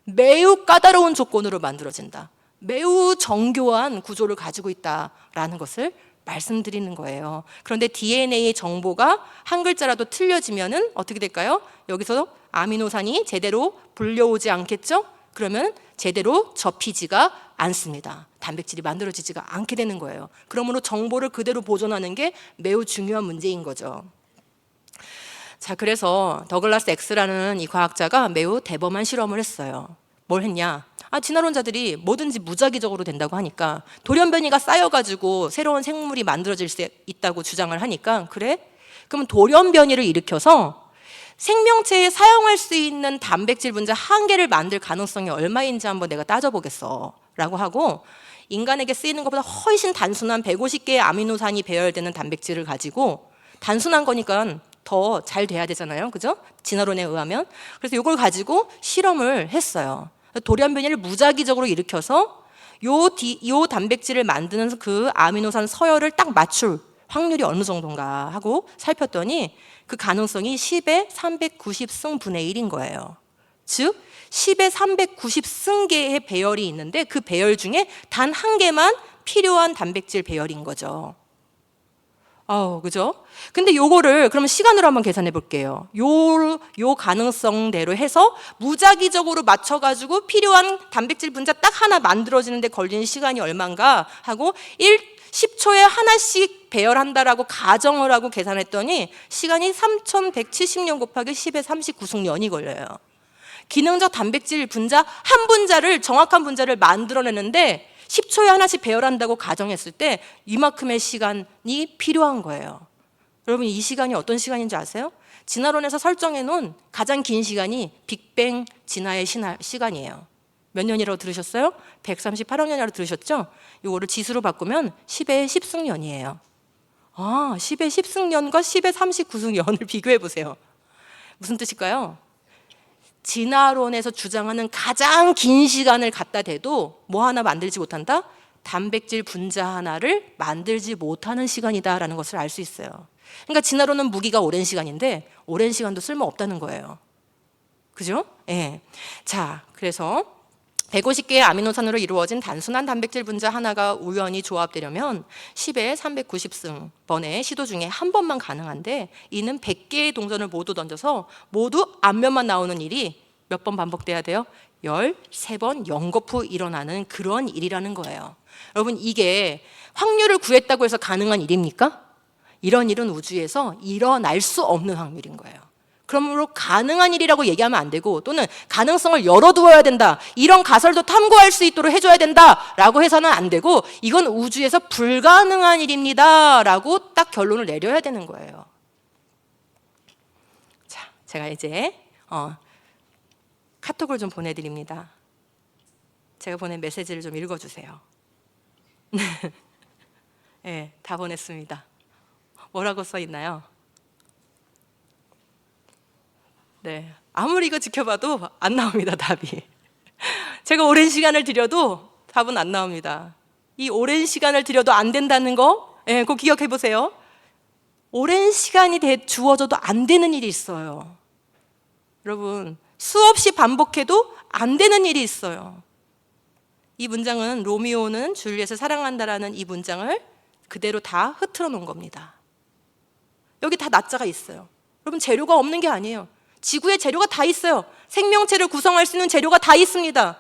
매우 까다로운 조건으로 만들어진다. 매우 정교한 구조를 가지고 있다라는 것을 말씀드리는 거예요. 그런데 DNA의 정보가 한 글자라도 틀려지면은 어떻게 될까요? 여기서 아미노산이 제대로 불려오지 않겠죠? 그러면 제대로 접히지가 않습니다. 단백질이 만들어지지가 않게 되는 거예요. 그러므로 정보를 그대로 보존하는 게 매우 중요한 문제인 거죠. 자, 그래서 더글라스 X라는 이 과학자가 매우 대범한 실험을 했어요. 뭘 했냐? 진화론자들이 뭐든지 무작위적으로 된다고 하니까, 돌연변이가 쌓여가지고 새로운 생물이 만들어질 수 있다고 주장을 하니까, 그래? 그럼 돌연변이를 일으켜서 생명체에 사용할 수 있는 단백질 분자 한 개를 만들 가능성이 얼마인지 한번 내가 따져보겠어 라고 하고, 인간에게 쓰이는 것보다 훨씬 단순한 150개의 아미노산이 배열되는 단백질을 가지고, 단순한 거니까 더 잘 돼야 되잖아요, 그죠? 진화론에 의하면. 그래서 이걸 가지고 실험을 했어요. 돌연변이를 무작위적으로 일으켜서 요 단백질을 만드는 그 아미노산 서열을 딱 맞출 확률이 어느 정도인가 하고 살폈더니 그 가능성이 10의 390승분의 1인 거예요. 즉 10의 390승계의 배열이 있는데 그 배열 중에 단 한 개만 필요한 단백질 배열인 거죠. 그죠? 근데 요거를 그러면 시간으로 한번 계산해 볼게요. 요 가능성대로 해서 무작위적으로 맞춰가지고 필요한 단백질 분자 딱 하나 만들어지는데 걸리는 시간이 얼마인가 하고 10초에 하나씩 배열한다라고 가정을 하고 계산했더니 시간이 3170년 곱하기 10의 39승년이 걸려요. 기능적 단백질 분자 한 분자를, 정확한 분자를 만들어내는데 10초에 하나씩 배열한다고 가정했을 때 이만큼의 시간이 필요한 거예요. 여러분, 이 시간이 어떤 시간인지 아세요? 진화론에서 설정해 놓은 가장 긴 시간이 빅뱅 진화의 시간이에요. 몇 년이라고 들으셨어요? 138억 년이라고 들으셨죠? 이거를 지수로 바꾸면 10의 10승년이에요. 10의 10승년과 10의 39승년을 비교해 보세요. 무슨 뜻일까요? 진화론에서 주장하는 가장 긴 시간을 갖다 대도 뭐 하나 만들지 못한다? 단백질 분자 하나를 만들지 못하는 시간이다라는 것을 알 수 있어요. 그러니까 진화론은 무기가 오랜 시간인데 오랜 시간도 쓸모없다는 거예요. 그죠? 예. 자, 그래서 150개의 아미노산으로 이루어진 단순한 단백질 분자 하나가 우연히 조합되려면 10의 390승번의 시도 중에 한 번만 가능한데, 이는 100개의 동전을 모두 던져서 모두 앞면만 나오는 일이 몇 번 반복돼야 돼요? 13번 연거푸 일어나는 그런 일이라는 거예요. 여러분, 이게 확률을 구했다고 해서 가능한 일입니까? 이런 일은 우주에서 일어날 수 없는 확률인 거예요. 그러므로 가능한 일이라고 얘기하면 안 되고, 또는 가능성을 열어두어야 된다, 이런 가설도 탐구할 수 있도록 해줘야 된다라고 해서는 안 되고, 이건 우주에서 불가능한 일입니다 라고 딱 결론을 내려야 되는 거예요. 자, 제가 이제 카톡을 좀 보내드립니다. 제가 보낸 메시지를 좀 읽어주세요. 네, 다 보냈습니다. 뭐라고 써있나요? 네, 아무리 이거 지켜봐도 안 나옵니다, 답이. 제가 오랜 시간을 들여도 답은 안 나옵니다. 이 오랜 시간을 들여도 안 된다는 거, 꼭 기억해 보세요. 오랜 시간이 주어져도 안 되는 일이 있어요. 여러분, 수없이 반복해도 안 되는 일이 있어요. 이 문장은 로미오는 줄리엣을 사랑한다라는 이 문장을 그대로 다 흐트러 놓은 겁니다. 여기 다 나자가 있어요. 여러분, 재료가 없는 게 아니에요. 지구에 재료가 다 있어요. 생명체를 구성할 수 있는 재료가 다 있습니다.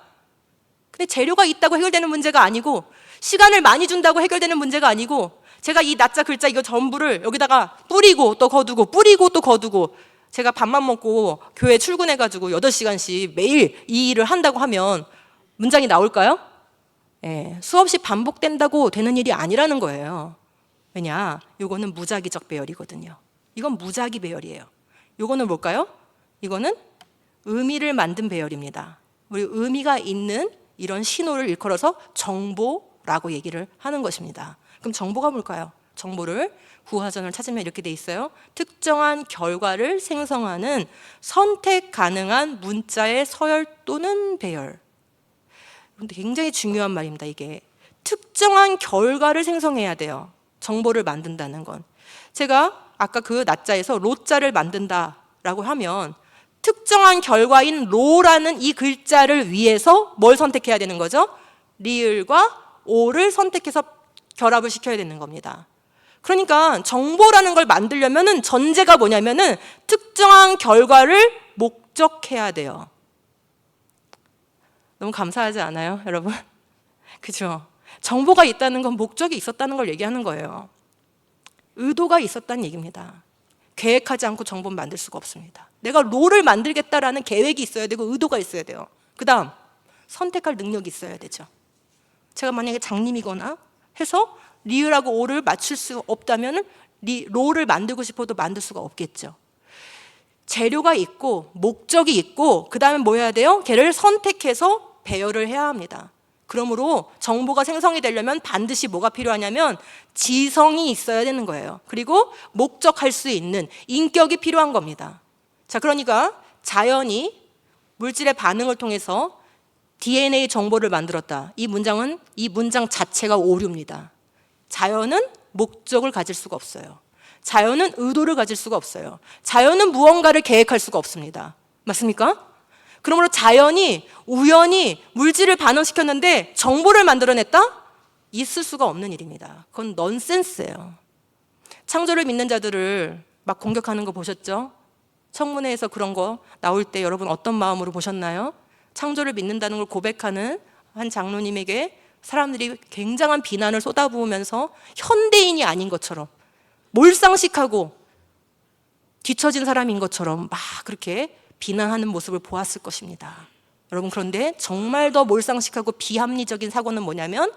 근데 재료가 있다고 해결되는 문제가 아니고, 시간을 많이 준다고 해결되는 문제가 아니고, 제가 이 나자 글자 이거 전부를 여기다가 뿌리고 또 거두고 뿌리고 또 거두고, 제가 밥만 먹고 교회 출근해가지고 8시간씩 매일 이 일을 한다고 하면 문장이 나올까요? 수없이 반복된다고 되는 일이 아니라는 거예요. 왜냐? 이거는 무작위적 배열이거든요. 이건 무작위 배열이에요. 이거는 뭘까요? 이거는 의미를 만든 배열입니다. 우리 의미가 있는 이런 신호를 일컬어서 정보라고 얘기를 하는 것입니다. 그럼 정보가 뭘까요? 정보를 구하전을 찾으면 이렇게 돼 있어요. 특정한 결과를 생성하는 선택 가능한 문자의 서열 또는 배열. 굉장히 중요한 말입니다. 이게 특정한 결과를 생성해야 돼요. 정보를 만든다는 건. 제가 아까 그 나자에서 로자를 만든다라고 하면 특정한 결과인 로라는 이 글자를 위해서 뭘 선택해야 되는 거죠? 리을과 오를 선택해서 결합을 시켜야 되는 겁니다. 그러니까 정보라는 걸 만들려면 전제가 뭐냐면은 특정한 결과를 목적해야 돼요. 너무 감사하지 않아요, 여러분? 그죠? 정보가 있다는 건 목적이 있었다는 걸 얘기하는 거예요. 의도가 있었다는 얘기입니다. 계획하지 않고 정보는 만들 수가 없습니다. 내가 롤을 만들겠다라는 계획이 있어야 되고 의도가 있어야 돼요. 그 다음 선택할 능력이 있어야 되죠. 제가 만약에 장님이거나 해서 리을하고 오를 맞출 수 없다면 롤을 만들고 싶어도 만들 수가 없겠죠. 재료가 있고 목적이 있고 그 다음에 뭐 해야 돼요? 걔를 선택해서 배열을 해야 합니다. 그러므로 정보가 생성이 되려면 반드시 뭐가 필요하냐면 지성이 있어야 되는 거예요. 그리고 목적할 수 있는 인격이 필요한 겁니다. 자, 그러니까 자연이 물질의 반응을 통해서 DNA 정보를 만들었다. 이 문장 자체가 오류입니다. 자연은 목적을 가질 수가 없어요. 자연은 의도를 가질 수가 없어요. 자연은 무언가를 계획할 수가 없습니다. 맞습니까? 그러므로 자연이 우연히 물질을 반응시켰는데 정보를 만들어냈다? 있을 수가 없는 일입니다. 그건 넌센스예요. 창조를 믿는 자들을 막 공격하는 거 보셨죠? 청문회에서 그런 거 나올 때 여러분 어떤 마음으로 보셨나요? 창조를 믿는다는 걸 고백하는 한 장로님에게 사람들이 굉장한 비난을 쏟아부으면서 현대인이 아닌 것처럼 몰상식하고 뒤처진 사람인 것처럼 막 그렇게 비난하는 모습을 보았을 것입니다. 여러분, 그런데 정말 더 몰상식하고 비합리적인 사고는 뭐냐면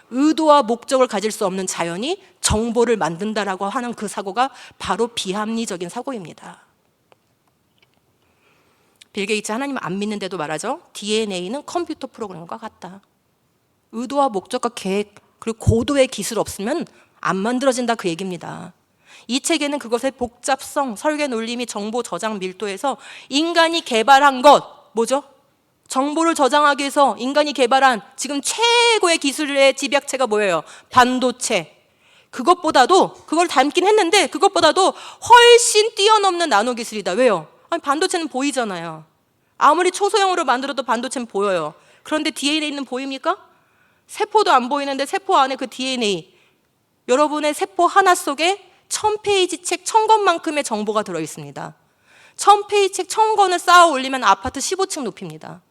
의도와 목적을 가질 수 없는 자연이 정보를 만든다라고 하는 그 사고가 바로 비합리적인 사고입니다. 빌 게이츠 하나님 안 믿는데도 말하죠. DNA는 컴퓨터 프로그램과 같다. 의도와 목적과 계획 그리고 고도의 기술 없으면 안 만들어진다, 그 얘기입니다. 이 책에는 그것의 복잡성, 설계 논리 및 정보 저장 밀도에서 인간이 개발한 것, 뭐죠? 정보를 저장하기 위해서 인간이 개발한 지금 최고의 기술의 집약체가 뭐예요? 반도체. 그걸 닮긴 했는데 그것보다도 훨씬 뛰어넘는 나노 기술이다. 왜요? 아니, 반도체는 보이잖아요. 아무리 초소형으로 만들어도 반도체는 보여요. 그런데 DNA는 보입니까? 세포도 안 보이는데 세포 안에 그 DNA, 여러분의 세포 하나 속에 1000페이지 책 1000권만큼의 정보가 들어있습니다. 1000페이지 책 1000권을 쌓아 올리면 아파트 15층 높입니다.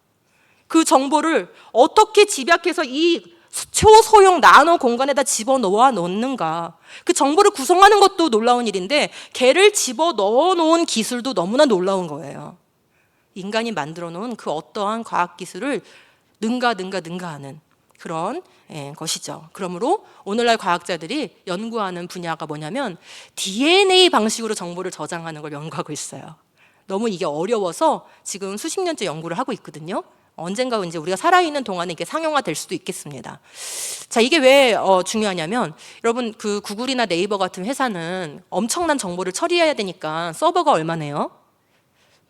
그 정보를 어떻게 집약해서 이 초소형 나노 공간에다 집어넣어 놓는가. 그 정보를 구성하는 것도 놀라운 일인데 걔를 집어넣어 놓은 기술도 너무나 놀라운 거예요. 인간이 만들어 놓은 그 어떠한 과학기술을 능가하는 그런 것이죠. 그러므로 오늘날 과학자들이 연구하는 분야가 뭐냐면 DNA 방식으로 정보를 저장하는 걸 연구하고 있어요. 너무 이게 어려워서 지금 수십 년째 연구를 하고 있거든요. 언젠가 이제 우리가 살아있는 동안에 이게 상용화될 수도 있겠습니다. 자, 이게 왜 중요하냐면 여러분 그 구글이나 네이버 같은 회사는 엄청난 정보를 처리해야 되니까 서버가 얼마네요?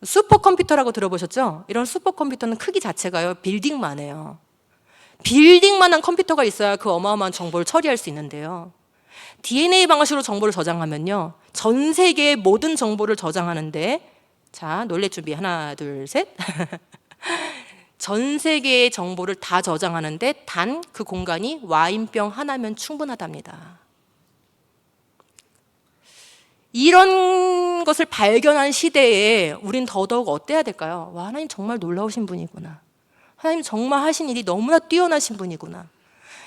슈퍼컴퓨터라고 들어보셨죠? 이런 슈퍼컴퓨터는 크기 자체가요 빌딩만 해요. 빌딩만한 컴퓨터가 있어야 그 어마어마한 정보를 처리할 수 있는데요. DNA 방식으로 정보를 저장하면요 전 세계의 모든 정보를 저장하는데, 자 놀랄 준비 하나 둘 셋. 전 세계의 정보를 다 저장하는데 단 그 공간이 와인병 하나면 충분하답니다. 이런 것을 발견한 시대에 우린 더더욱 어때야 될까요? 와, 하나님 정말 놀라우신 분이구나. 하나님 정말 하신 일이 너무나 뛰어나신 분이구나.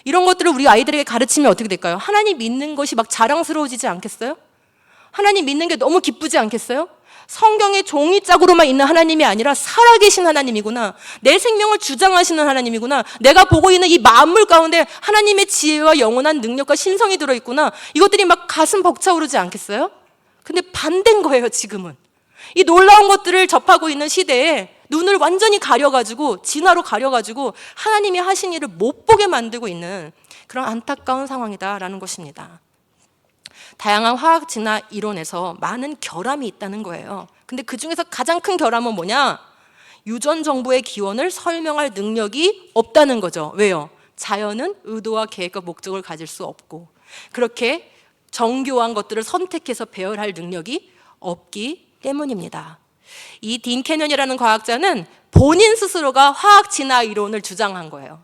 이런 것들을 우리 아이들에게 가르치면 어떻게 될까요? 하나님 믿는 것이 막 자랑스러워지지 않겠어요? 하나님 믿는 게 너무 기쁘지 않겠어요? 성경에 종이짝으로만 있는 하나님이 아니라 살아계신 하나님이구나. 내 생명을 주장하시는 하나님이구나. 내가 보고 있는 이 만물 가운데 하나님의 지혜와 영원한 능력과 신성이 들어있구나. 이것들이 막 가슴 벅차오르지 않겠어요? 근데 반대인 거예요, 지금은. 이 놀라운 것들을 접하고 있는 시대에 눈을 완전히 가려가지고, 진화로 가려가지고 하나님이 하신 일을 못 보게 만들고 있는 그런 안타까운 상황이다라는 것입니다. 다양한 화학 진화 이론에서 많은 결함이 있다는 거예요. 근데 그 중에서 가장 큰 결함은 뭐냐? 유전 정보의 기원을 설명할 능력이 없다는 거죠. 왜요? 자연은 의도와 계획과 목적을 가질 수 없고, 그렇게 정교한 것들을 선택해서 배열할 능력이 없기 때문입니다. 이 딘 캐년이라는 과학자는 본인 스스로가 화학 진화 이론을 주장한 거예요.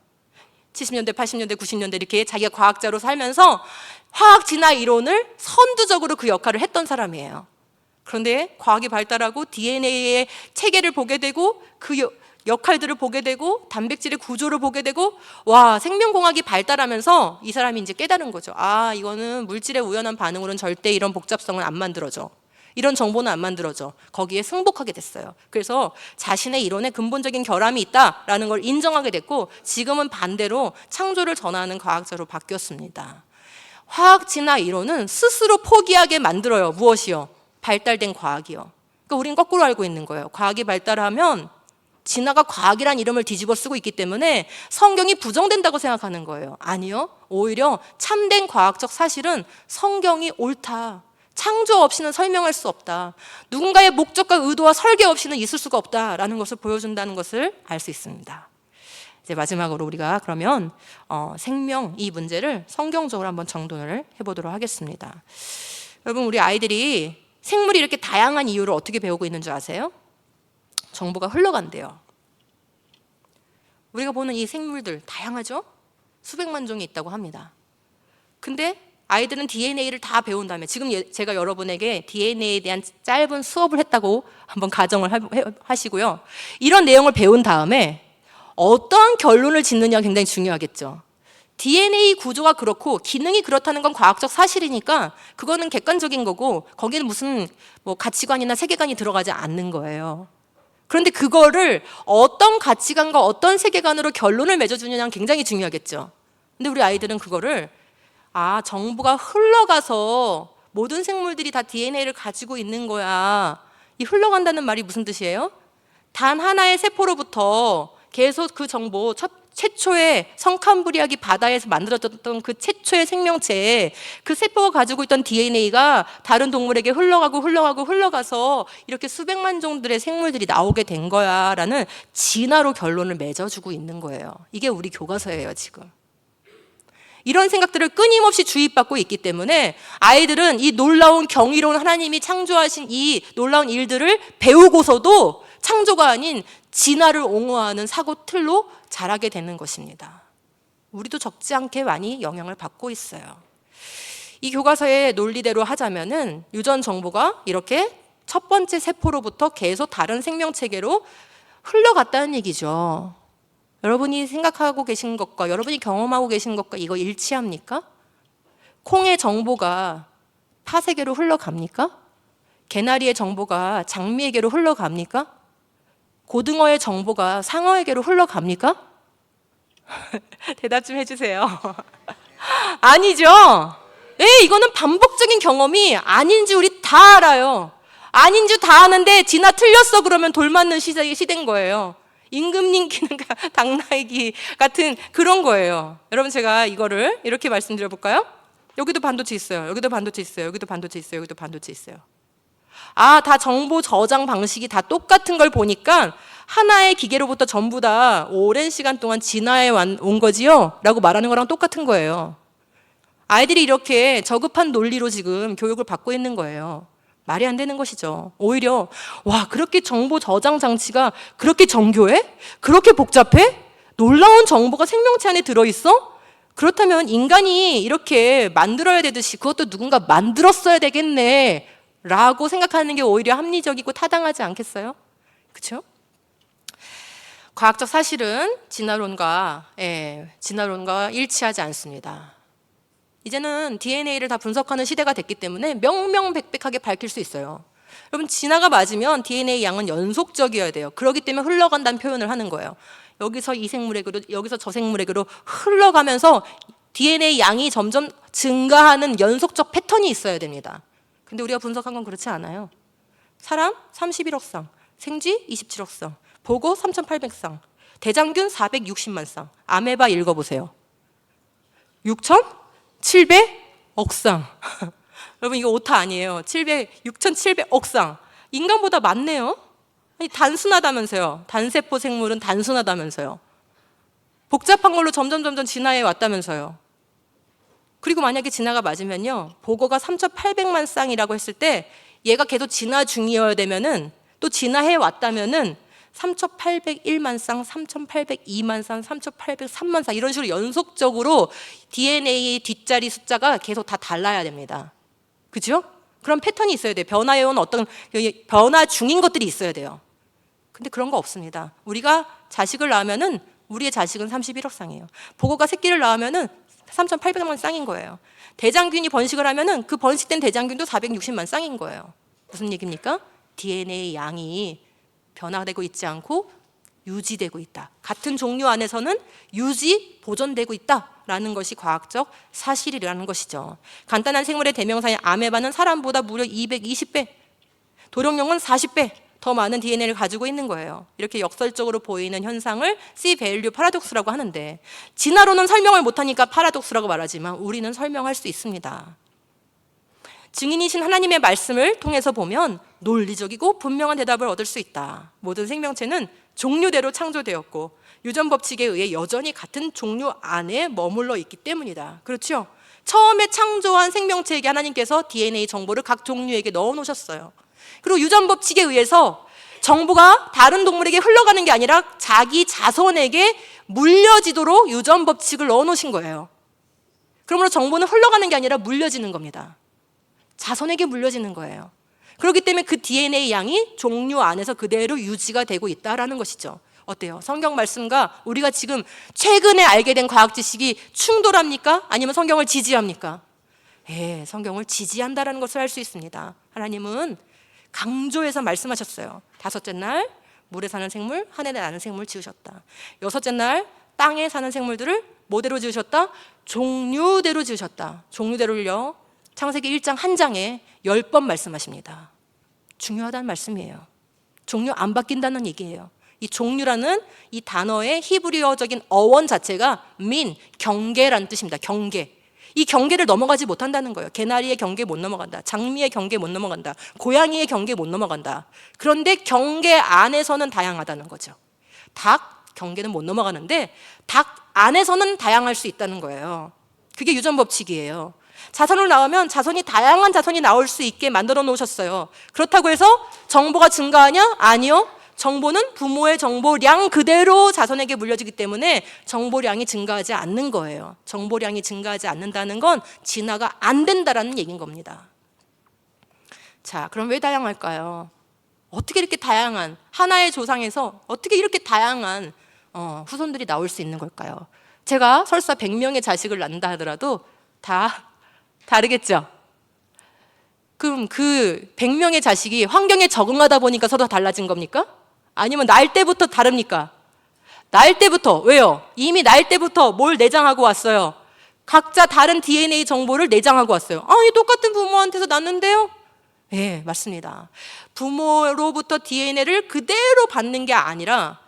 70년대, 80년대, 90년대 이렇게 자기가 과학자로 살면서 화학 진화 이론을 선두적으로 그 역할을 했던 사람이에요. 그런데 과학이 발달하고 DNA의 체계를 보게 되고 그 역할들을 보게 되고 단백질의 구조를 보게 되고, 와, 생명공학이 발달하면서 이 사람이 이제 깨달은 거죠. 아, 이거는 물질의 우연한 반응으로는 절대 이런 복잡성은 안 만들어져. 이런 정보는 안 만들어져. 거기에 승복하게 됐어요. 그래서 자신의 이론에 근본적인 결함이 있다라는 걸 인정하게 됐고, 지금은 반대로 창조를 전하는 과학자로 바뀌었습니다. 화학 진화 이론은 스스로 포기하게 만들어요. 무엇이요? 발달된 과학이요. 그러니까 우린 거꾸로 알고 있는 거예요. 과학이 발달하면 진화가 과학이란 이름을 뒤집어 쓰고 있기 때문에 성경이 부정된다고 생각하는 거예요. 아니요. 오히려 참된 과학적 사실은 성경이 옳다. 창조 없이는 설명할 수 없다. 누군가의 목적과 의도와 설계 없이는 있을 수가 없다라는 것을 보여준다는 것을 알 수 있습니다. 이제 마지막으로 우리가 그러면 생명 이 문제를 성경적으로 한번 정돈을 해보도록 하겠습니다. 여러분, 우리 아이들이 생물이 이렇게 다양한 이유를 어떻게 배우고 있는 줄 아세요? 정보가 흘러간대요. 우리가 보는 이 생물들 다양하죠? 수백만 종이 있다고 합니다. 근데 아이들은 DNA를 다 배운 다음에, 지금 제가 여러분에게 DNA에 대한 짧은 수업을 했다고 한번 가정을 하시고요. 이런 내용을 배운 다음에 어떠한 결론을 짓느냐가 굉장히 중요하겠죠. DNA 구조가 그렇고 기능이 그렇다는 건 과학적 사실이니까 그거는 객관적인 거고, 거기는 무슨 가치관이나 세계관이 들어가지 않는 거예요. 그런데 그거를 어떤 가치관과 어떤 세계관으로 결론을 맺어주느냐는 굉장히 중요하겠죠. 근데 우리 아이들은 그거를 정보가 흘러가서 모든 생물들이 다 DNA를 가지고 있는 거야. 이 흘러간다는 말이 무슨 뜻이에요? 단 하나의 세포로부터 계속 그 정보, 최초의 성캄브리아기 바다에서 만들어졌던 그 최초의 생명체, 그 세포가 가지고 있던 DNA가 다른 동물에게 흘러가서 이렇게 수백만 종들의 생물들이 나오게 된 거야 라는 진화로 결론을 맺어주고 있는 거예요. 이게 우리 교과서예요, 지금. 이런 생각들을 끊임없이 주입받고 있기 때문에 아이들은 이 놀라운 경이로운 하나님이 창조하신 이 놀라운 일들을 배우고서도 창조가 아닌 진화를 옹호하는 사고 틀로 자라게 되는 것입니다. 우리도 적지 않게 많이 영향을 받고 있어요. 이 교과서의 논리대로 하자면은 유전 정보가 이렇게 첫 번째 세포로부터 계속 다른 생명체계로 흘러갔다는 얘기죠. 여러분이 생각하고 계신 것과 여러분이 경험하고 계신 것과 이거 일치합니까? 콩의 정보가 파세계로 흘러갑니까? 개나리의 정보가 장미에게로 흘러갑니까? 고등어의 정보가 상어에게로 흘러갑니까? 대답 좀 해주세요. 아니죠. 이거는 반복적인 경험이 아닌지 우리 다 알아요. 아닌지 다 아는데 지나 틀렸어 그러면 돌 맞는 시대인 거예요. 임금님 기는 당나귀 같은 그런 거예요. 여러분 제가 이거를 이렇게 말씀드려 볼까요? 여기도 반도체 있어요. 여기도 반도체 있어요. 여기도 반도체 있어요. 여기도 반도체 있어요. 다 정보 저장 방식이 다 똑같은 걸 보니까 하나의 기계로부터 전부 다 오랜 시간 동안 진화해 온 거지요? 라고 말하는 거랑 똑같은 거예요. 아이들이 이렇게 저급한 논리로 지금 교육을 받고 있는 거예요. 말이 안 되는 것이죠. 오히려 그렇게 정보 저장 장치가 그렇게 정교해? 그렇게 복잡해? 놀라운 정보가 생명체 안에 들어있어? 그렇다면 인간이 이렇게 만들어야 되듯이 그것도 누군가 만들었어야 되겠네 라고 생각하는 게 오히려 합리적이고 타당하지 않겠어요? 그렇죠? 과학적 사실은 진화론과 일치하지 않습니다. 이제는 DNA를 다 분석하는 시대가 됐기 때문에 명명백백하게 밝힐 수 있어요. 여러분 진화가 맞으면 DNA 양은 연속적이어야 돼요. 그렇기 때문에 흘러간다는 표현을 하는 거예요. 여기서 이 생물에게로 여기서 저 생물에게로 흘러가면서 DNA 양이 점점 증가하는 연속적 패턴이 있어야 됩니다. 근데 우리가 분석한 건 그렇지 않아요. 사람 31억 쌍, 생쥐 27억 쌍, 보고 3,800쌍, 대장균 460만 쌍, 아메바 읽어보세요. 6,700억 쌍. 여러분 이거 오타 아니에요. 6,700억 쌍. 인간보다 많네요. 아니, 단순하다면서요. 단세포 생물은 단순하다면서요. 복잡한 걸로 점점 진화해 왔다면서요. 그리고 만약에 진화가 맞으면요. 보고가 3,800만 쌍이라고 했을 때 얘가 계속 진화 중이어야 되면은 또 진화해 왔다면은 3,801만 쌍, 3,802만 쌍, 3,803만 쌍 이런 식으로 연속적으로 DNA 뒷자리 숫자가 계속 다 달라야 됩니다. 그죠? 그런 패턴이 있어야 돼요. 변화해온 어떤 변화 중인 것들이 있어야 돼요. 근데 그런 거 없습니다. 우리가 자식을 낳으면은 우리의 자식은 31억 쌍이에요. 보고가 새끼를 낳으면은 3,800만 쌍인 거예요. 대장균이 번식을 하면은 그 번식된 대장균도 460만 쌍인 거예요. 무슨 얘기입니까? DNA 양이 변화되고 있지 않고 유지되고 있다. 같은 종류 안에서는 유지, 보존되고 있다라는 것이 과학적 사실이라는 것이죠. 간단한 생물의 대명사인 아메바는 사람보다 무려 220배, 도룡뇽은 40배 더 많은 DNA를 가지고 있는 거예요. 이렇게 역설적으로 보이는 현상을 C-밸류 파라독스라고 하는데 진화로는 설명을 못하니까 파라독스라고 말하지만 우리는 설명할 수 있습니다. 증인이신 하나님의 말씀을 통해서 보면 논리적이고 분명한 대답을 얻을 수 있다. 모든 생명체는 종류대로 창조되었고 유전 법칙에 의해 여전히 같은 종류 안에 머물러 있기 때문이다. 그렇죠? 처음에 창조한 생명체에게 하나님께서 DNA 정보를 각 종류에게 넣어 놓으셨어요. 그리고 유전 법칙에 의해서 정보가 다른 동물에게 흘러가는 게 아니라 자기 자손에게 물려지도록 유전 법칙을 넣어 놓으신 거예요. 그러므로 정보는 흘러가는 게 아니라 물려지는 겁니다. 자손에게 물려지는 거예요. 그렇기 때문에 그 DNA 양이 종류 안에서 그대로 유지가 되고 있다는 것이죠. 어때요? 성경 말씀과 우리가 지금 최근에 알게 된 과학 지식이 충돌합니까? 아니면 성경을 지지합니까? 성경을 지지한다는 것을 알 수 있습니다. 하나님은 강조해서 말씀하셨어요. 다섯째 날 물에 사는 생물, 하늘에 나는 생물 지으셨다. 여섯째 날 땅에 사는 생물들을 뭐대로 지으셨다? 종류대로 지으셨다. 종류대로를요. 창세기 1장 한 장에 10번 말씀하십니다. 중요하다는 말씀이에요. 종류 안 바뀐다는 얘기예요. 이 종류라는 이 단어의 히브리어적인 어원 자체가 경계라는 뜻입니다. 경계. 이 경계를 넘어가지 못한다는 거예요. 개나리의 경계 못 넘어간다. 장미의 경계 못 넘어간다. 고양이의 경계 못 넘어간다. 그런데 경계 안에서는 다양하다는 거죠. 닭 경계는 못 넘어가는데 닭 안에서는 다양할 수 있다는 거예요. 그게 유전 법칙이에요. 자손을 낳으면 다양한 자손이 나올 수 있게 만들어 놓으셨어요. 그렇다고 해서 정보가 증가하냐? 아니요. 정보는 부모의 정보량 그대로 자손에게 물려지기 때문에 정보량이 증가하지 않는 거예요. 정보량이 증가하지 않는다는 건 진화가 안 된다라는 얘기인 겁니다. 자, 그럼 왜 다양할까요? 어떻게 이렇게 다양한 하나의 조상에서 어떻게 이렇게 다양한 후손들이 나올 수 있는 걸까요? 제가 설사 100명의 자식을 낳는다 하더라도 다 다르겠죠? 그럼 그 100명의 자식이 환경에 적응하다 보니까 서로 달라진 겁니까? 아니면 날 때부터 다릅니까? 날 때부터. 왜요? 이미 날 때부터 뭘 내장하고 왔어요? 각자 다른 DNA 정보를 내장하고 왔어요. 아니, 똑같은 부모한테서 낳는데요? 예, 맞습니다. 부모로부터 DNA를 그대로 받는 게 아니라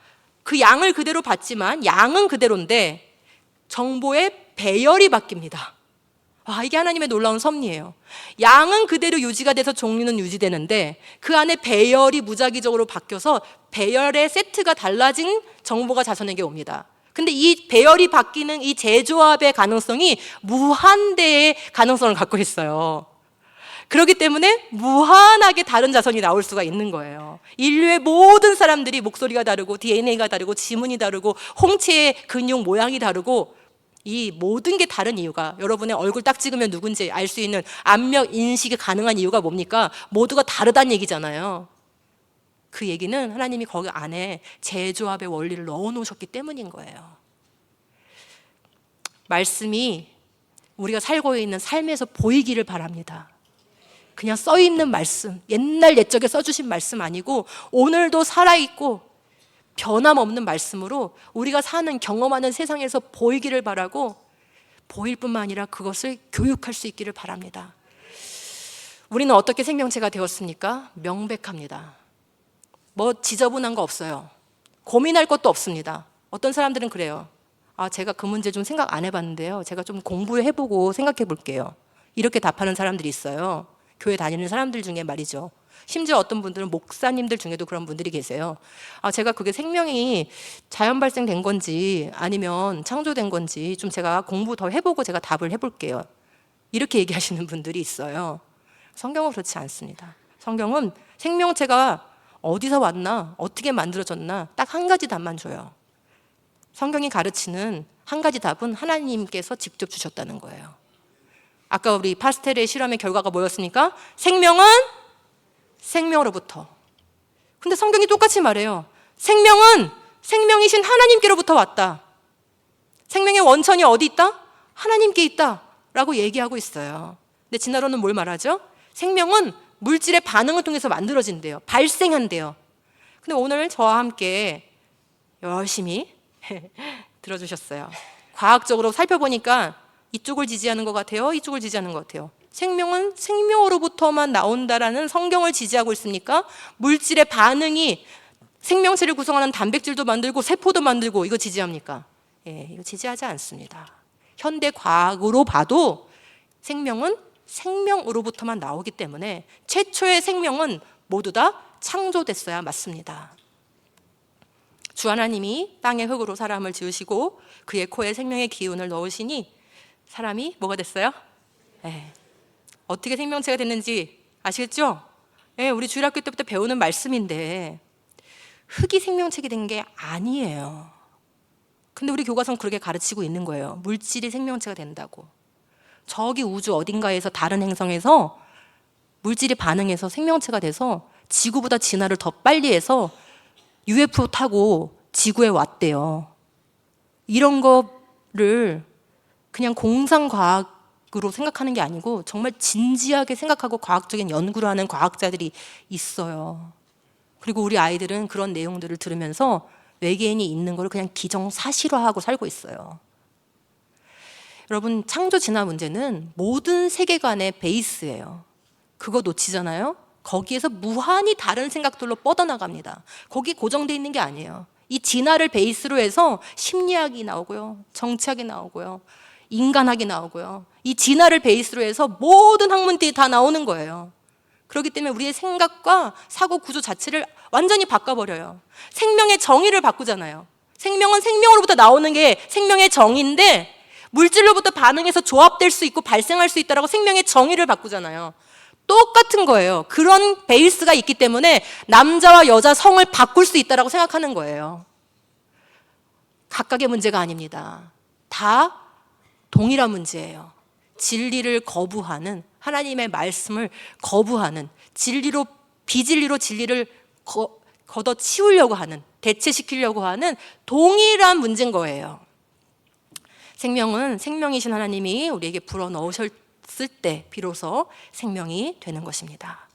그 양을 그대로 받지만 양은 그대로인데 정보의 배열이 바뀝니다. 이게 하나님의 놀라운 섭리예요. 양은 그대로 유지가 돼서 종류는 유지되는데 그 안에 배열이 무작위적으로 바뀌어서 배열의 세트가 달라진 정보가 자손에게 옵니다. 근데 이 배열이 바뀌는 이 재조합의 가능성이 무한대의 가능성을 갖고 있어요. 그렇기 때문에 무한하게 다른 자손이 나올 수가 있는 거예요. 인류의 모든 사람들이 목소리가 다르고 DNA가 다르고 지문이 다르고 홍채의 근육 모양이 다르고 이 모든 게 다른 이유가, 여러분의 얼굴 딱 찍으면 누군지 알 수 있는 안면 인식이 가능한 이유가 뭡니까? 모두가 다르다는 얘기잖아요. 그 얘기는 하나님이 거기 안에 재조합의 원리를 넣어 놓으셨기 때문인 거예요. 말씀이 우리가 살고 있는 삶에서 보이기를 바랍니다. 그냥 써 있는 말씀, 옛날 옛적에 써주신 말씀 아니고 오늘도 살아있고 변함없는 말씀으로 우리가 사는 경험하는 세상에서 보이기를 바라고, 보일 뿐만 아니라 그것을 교육할 수 있기를 바랍니다. 우리는 어떻게 생명체가 되었습니까? 명백합니다. 뭐 지저분한 거 없어요. 고민할 것도 없습니다. 어떤 사람들은 그래요. 제가 그 문제 좀 생각 안 해봤는데요, 제가 좀 공부해보고 생각해 볼게요. 이렇게 답하는 사람들이 있어요. 교회 다니는 사람들 중에 말이죠. 심지어 어떤 분들은 목사님들 중에도 그런 분들이 계세요. 제가 그게 생명이 자연 발생된 건지 아니면 창조된 건지 좀 제가 공부 더 해보고 제가 답을 해볼게요. 이렇게 얘기하시는 분들이 있어요. 성경은 그렇지 않습니다. 성경은 생명체가 어디서 왔나, 어떻게 만들어졌나 딱 한 가지 답만 줘요. 성경이 가르치는 한 가지 답은 하나님께서 직접 주셨다는 거예요. 아까 우리 파스텔의 실험의 결과가 뭐였습니까? 생명은 생명으로부터. 근데 성경이 똑같이 말해요. 생명은 생명이신 하나님께로부터 왔다. 생명의 원천이 어디 있다? 하나님께 있다 라고 얘기하고 있어요. 근데 진화론은 뭘 말하죠? 생명은 물질의 반응을 통해서 만들어진대요. 발생한대요. 근데 오늘 저와 함께 열심히 들어주셨어요. 과학적으로 살펴보니까 이쪽을 지지하는 것 같아요? 이쪽을 지지하는 것 같아요? 생명은 생명으로부터만 나온다라는 성경을 지지하고 있습니까? 물질의 반응이 생명체를 구성하는 단백질도 만들고 세포도 만들고 이거 지지합니까? 이거 지지하지 않습니다. 현대 과학으로 봐도 생명은 생명으로부터만 나오기 때문에 최초의 생명은 모두 다 창조됐어야 맞습니다. 주 하나님이 땅의 흙으로 사람을 지으시고 그의 코에 생명의 기운을 넣으시니 사람이 뭐가 됐어요? 어떻게 생명체가 됐는지 아시겠죠? 우리 주일학교 때부터 배우는 말씀인데 흙이 생명체가 된 게 아니에요. 근데 우리 교과서는 그렇게 가르치고 있는 거예요. 물질이 생명체가 된다고. 저기 우주 어딘가에서 다른 행성에서 물질이 반응해서 생명체가 돼서 지구보다 진화를 더 빨리 해서 UFO 타고 지구에 왔대요. 이런 거를 그냥 공상과학으로 생각하는 게 아니고 정말 진지하게 생각하고 과학적인 연구를 하는 과학자들이 있어요. 그리고 우리 아이들은 그런 내용들을 들으면서 외계인이 있는 걸 그냥 기정사실화하고 살고 있어요. 여러분, 창조 진화 문제는 모든 세계관의 베이스예요. 그거 놓치잖아요? 거기에서 무한히 다른 생각들로 뻗어나갑니다. 거기 고정되어 있는 게 아니에요. 이 진화를 베이스로 해서 심리학이 나오고요, 정치학이 나오고요, 인간학이 나오고요. 이 진화를 베이스로 해서 모든 학문들이 다 나오는 거예요. 그렇기 때문에 우리의 생각과 사고 구조 자체를 완전히 바꿔버려요. 생명의 정의를 바꾸잖아요. 생명은 생명으로부터 나오는 게 생명의 정의인데 물질로부터 반응해서 조합될 수 있고 발생할 수 있다라고 생명의 정의를 바꾸잖아요. 똑같은 거예요. 그런 베이스가 있기 때문에 남자와 여자 성을 바꿀 수 있다라고 생각하는 거예요. 각각의 문제가 아닙니다. 다 동일한 문제예요. 진리를 거부하는, 하나님의 말씀을 거부하는, 진리로 비진리로 진리를 걷어치우려고 하는 대체시키려고 하는 동일한 문제인 거예요. 생명은 생명이신 하나님이 우리에게 불어넣으셨을 때 비로소 생명이 되는 것입니다.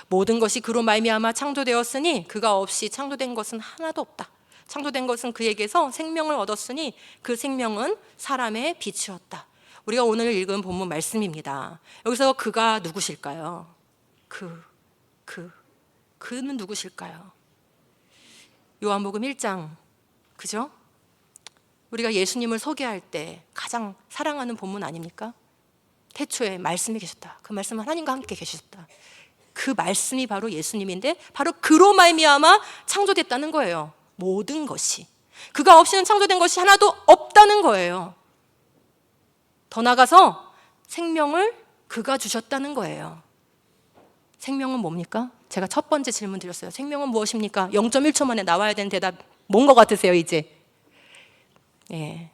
모든 것이 그로 말미암아 창조되었으니 그가 없이 창조된 것은 하나도 없다. 창조된 것은 그에게서 생명을 얻었으니 그 생명은 사람의 빛이었다. 우리가 오늘 읽은 본문 말씀입니다. 여기서 그가 누구실까요? 그는 누구실까요? 요한복음 1장, 그죠? 우리가 예수님을 소개할 때 가장 사랑하는 본문 아닙니까? 태초에 말씀이 계셨다. 그 말씀은 하나님과 함께 계셨다. 그 말씀이 바로 예수님인데 바로 그로 말미암아 창조됐다는 거예요. 모든 것이. 그가 없이는 창조된 것이 하나도 없다는 거예요. 더 나아가서 생명을 그가 주셨다는 거예요. 생명은 뭡니까? 제가 첫 번째 질문 드렸어요. 생명은 무엇입니까? 0.1초 만에 나와야 되는 대답 뭔 것 같으세요, 이제? 예.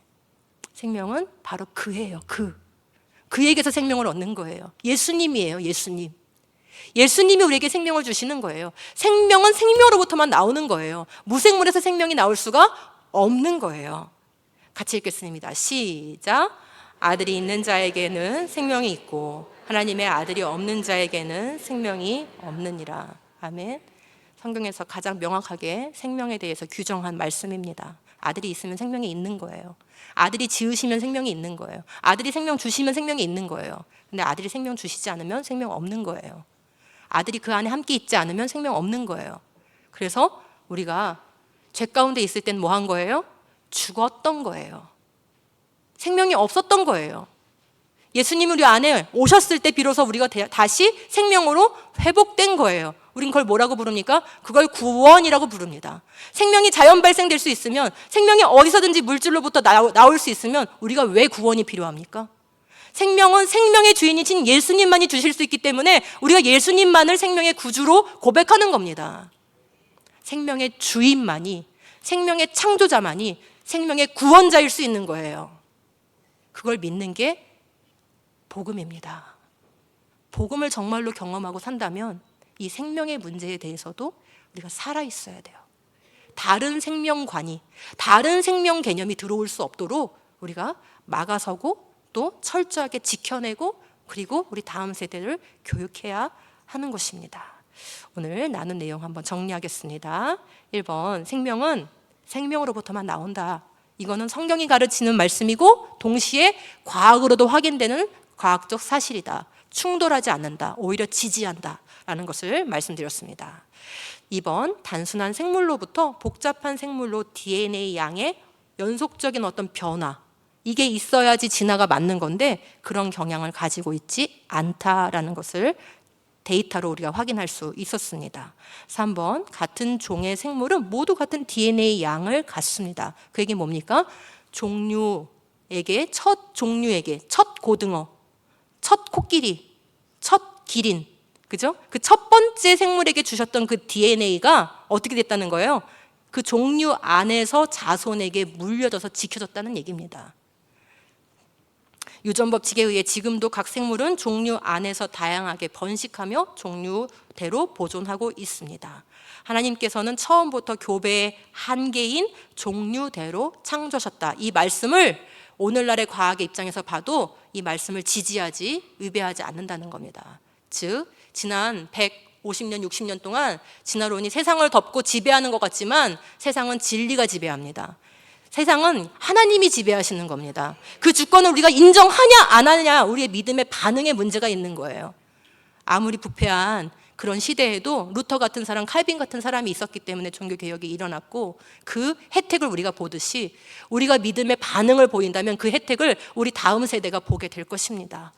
생명은 바로 그예요. 그에게서 생명을 얻는 거예요. 예수님이에요. 예수님이 우리에게 생명을 주시는 거예요. 생명은 생명으로부터만 나오는 거예요. 무생물에서 생명이 나올 수가 없는 거예요. 같이 읽겠습니다. 시작. 아들이 있는 자에게는 생명이 있고 하나님의 아들이 없는 자에게는 생명이 없느니라. 아멘. 성경에서 가장 명확하게 생명에 대해서 규정한 말씀입니다. 아들이 있으면 생명이 있는 거예요. 아들이 지으시면 생명이 있는 거예요. 아들이 생명 주시면 생명이 있는 거예요. 근데 아들이 생명 주시지 않으면 생명 없는 거예요. 아들이 그 안에 함께 있지 않으면 생명 없는 거예요. 그래서 우리가 죄 가운데 있을 땐 뭐 한 거예요? 죽었던 거예요. 생명이 없었던 거예요. 예수님이 우리 안에 오셨을 때 비로소 우리가 다시 생명으로 회복된 거예요. 우린 그걸 뭐라고 부릅니까? 그걸 구원이라고 부릅니다. 생명이 자연 발생될 수 있으면, 생명이 어디서든지 물질로부터 나올 수 있으면 우리가 왜 구원이 필요합니까? 생명은 생명의 주인이신 예수님만이 주실 수 있기 때문에 우리가 예수님만을 생명의 구주로 고백하는 겁니다. 생명의 주인만이, 생명의 창조자만이 생명의 구원자일 수 있는 거예요. 그걸 믿는 게 복음입니다. 복음을 정말로 경험하고 산다면 이 생명의 문제에 대해서도 우리가 살아있어야 돼요. 다른 생명관이, 다른 생명 개념이 들어올 수 없도록 우리가 막아서고 또 철저하게 지켜내고 그리고 우리 다음 세대를 교육해야 하는 것입니다. 오늘 나눈 내용 한번 정리하겠습니다. 1번, 생명은 생명으로부터만 나온다. 이거는 성경이 가르치는 말씀이고 동시에 과학으로도 확인되는 과학적 사실이다. 충돌하지 않는다. 오히려 지지한다. 라는 것을 말씀드렸습니다. 2번, 단순한 생물로부터 복잡한 생물로 DNA 양의 연속적인 어떤 변화, 이게 있어야지 진화가 맞는 건데 그런 경향을 가지고 있지 않다라는 것을 데이터로 우리가 확인할 수 있었습니다. 3번, 같은 종의 생물은 모두 같은 DNA 양을 갖습니다. 그 얘기 뭡니까? 첫 종류에게 첫 고등어, 첫 코끼리, 첫 기린, 그죠? 그 첫 번째 생물에게 주셨던 그 DNA가 어떻게 됐다는 거예요? 그 종류 안에서 자손에게 물려져서 지켜졌다는 얘기입니다. 유전 법칙에 의해 지금도 각 생물은 종류 안에서 다양하게 번식하며 종류대로 보존하고 있습니다. 하나님께서는 처음부터 교배의 한계인 종류대로 창조하셨다. 이 말씀을 오늘날의 과학의 입장에서 봐도 이 말씀을 지지하지, 위배하지 않는다는 겁니다. 즉, 지난 150년, 60년 동안 진화론이 세상을 덮고 지배하는 것 같지만 세상은 진리가 지배합니다. 세상은 하나님이 지배하시는 겁니다. 그 주권을 우리가 인정하냐 안 하냐 우리의 믿음의 반응에 문제가 있는 거예요. 아무리 부패한 그런 시대에도 루터 같은 사람, 칼빈 같은 사람이 있었기 때문에 종교개혁이 일어났고 그 혜택을 우리가 보듯이 우리가 믿음의 반응을 보인다면 그 혜택을 우리 다음 세대가 보게 될 것입니다.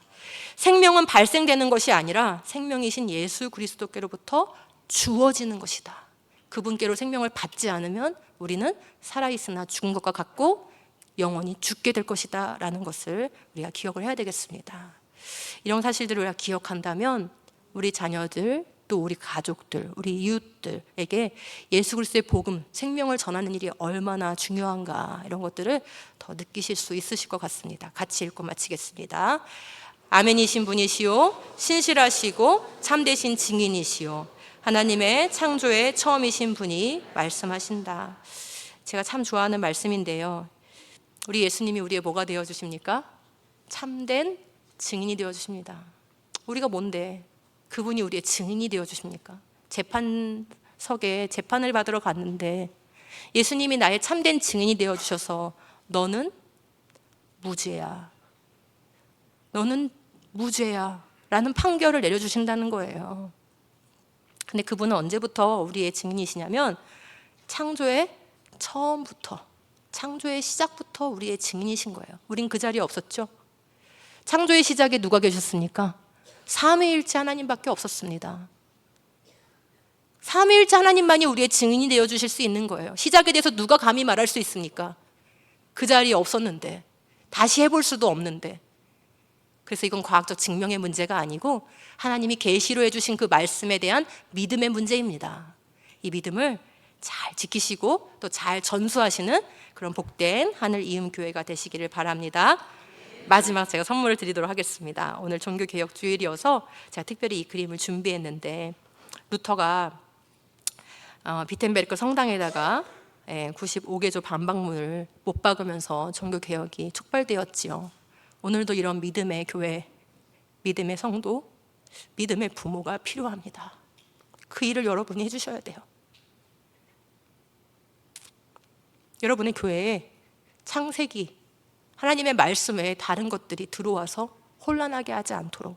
생명은 발생되는 것이 아니라 생명이신 예수 그리스도께로부터 주어지는 것이다. 그분께로 생명을 받지 않으면 우리는 살아있으나 죽은 것과 같고 영원히 죽게 될 것이다 라는 것을 우리가 기억을 해야 되겠습니다. 이런 사실들을 우리가 기억한다면 우리 자녀들 또 우리 가족들, 우리 이웃들에게 예수 그리스도의 복음, 생명을 전하는 일이 얼마나 중요한가 이런 것들을 더 느끼실 수 있으실 것 같습니다. 같이 읽고 마치겠습니다. 아멘이신 분이시오 신실하시고 참되신 증인이시오 하나님의 창조의 처음이신 분이 말씀하신다. 제가 참 좋아하는 말씀인데요. 우리 예수님이 우리의 뭐가 되어주십니까? 참된 증인이 되어주십니다. 우리가 뭔데 그분이 우리의 증인이 되어주십니까? 재판석에 재판을 받으러 갔는데 예수님이 나의 참된 증인이 되어주셔서 너는 무죄야. 너는 무죄야. 라는 판결을 내려주신다는 거예요. 근데 그분은 언제부터 우리의 증인이시냐면 창조의 처음부터, 창조의 시작부터 우리의 증인이신 거예요. 우린 그 자리에 없었죠. 창조의 시작에 누가 계셨습니까? 삼위일체 하나님밖에 없었습니다. 삼위일체 하나님만이 우리의 증인이 되어주실 수 있는 거예요. 시작에 대해서 누가 감히 말할 수 있습니까? 그 자리에 없었는데, 다시 해볼 수도 없는데. 그래서 이건 과학적 증명의 문제가 아니고 하나님이 계시로 해주신 그 말씀에 대한 믿음의 문제입니다. 이 믿음을 잘 지키시고 또 잘 전수하시는 그런 복된 하늘 이음 교회가 되시기를 바랍니다. 마지막 제가 선물을 드리도록 하겠습니다. 오늘 종교개혁 주일이어서 제가 특별히 이 그림을 준비했는데, 루터가 비텐베르크 성당에다가 95개조 반박문을 못 박으면서 종교개혁이 촉발되었지요. 오늘도 이런 믿음의 교회, 믿음의 성도, 믿음의 부모가 필요합니다. 그 일을 여러분이 해주셔야 돼요. 여러분의 교회에 창세기, 하나님의 말씀 외에 다른 것들이 들어와서 혼란하게 하지 않도록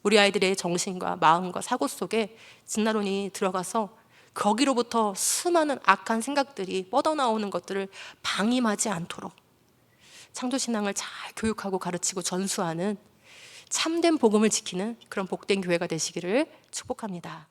우리 아이들의 정신과 마음과 사고 속에 진나론이 들어가서 거기로부터 수많은 악한 생각들이 뻗어나오는 것들을 방임하지 않도록 창조신앙을 잘 교육하고 가르치고 전수하는 참된 복음을 지키는 그런 복된 교회가 되시기를 축복합니다.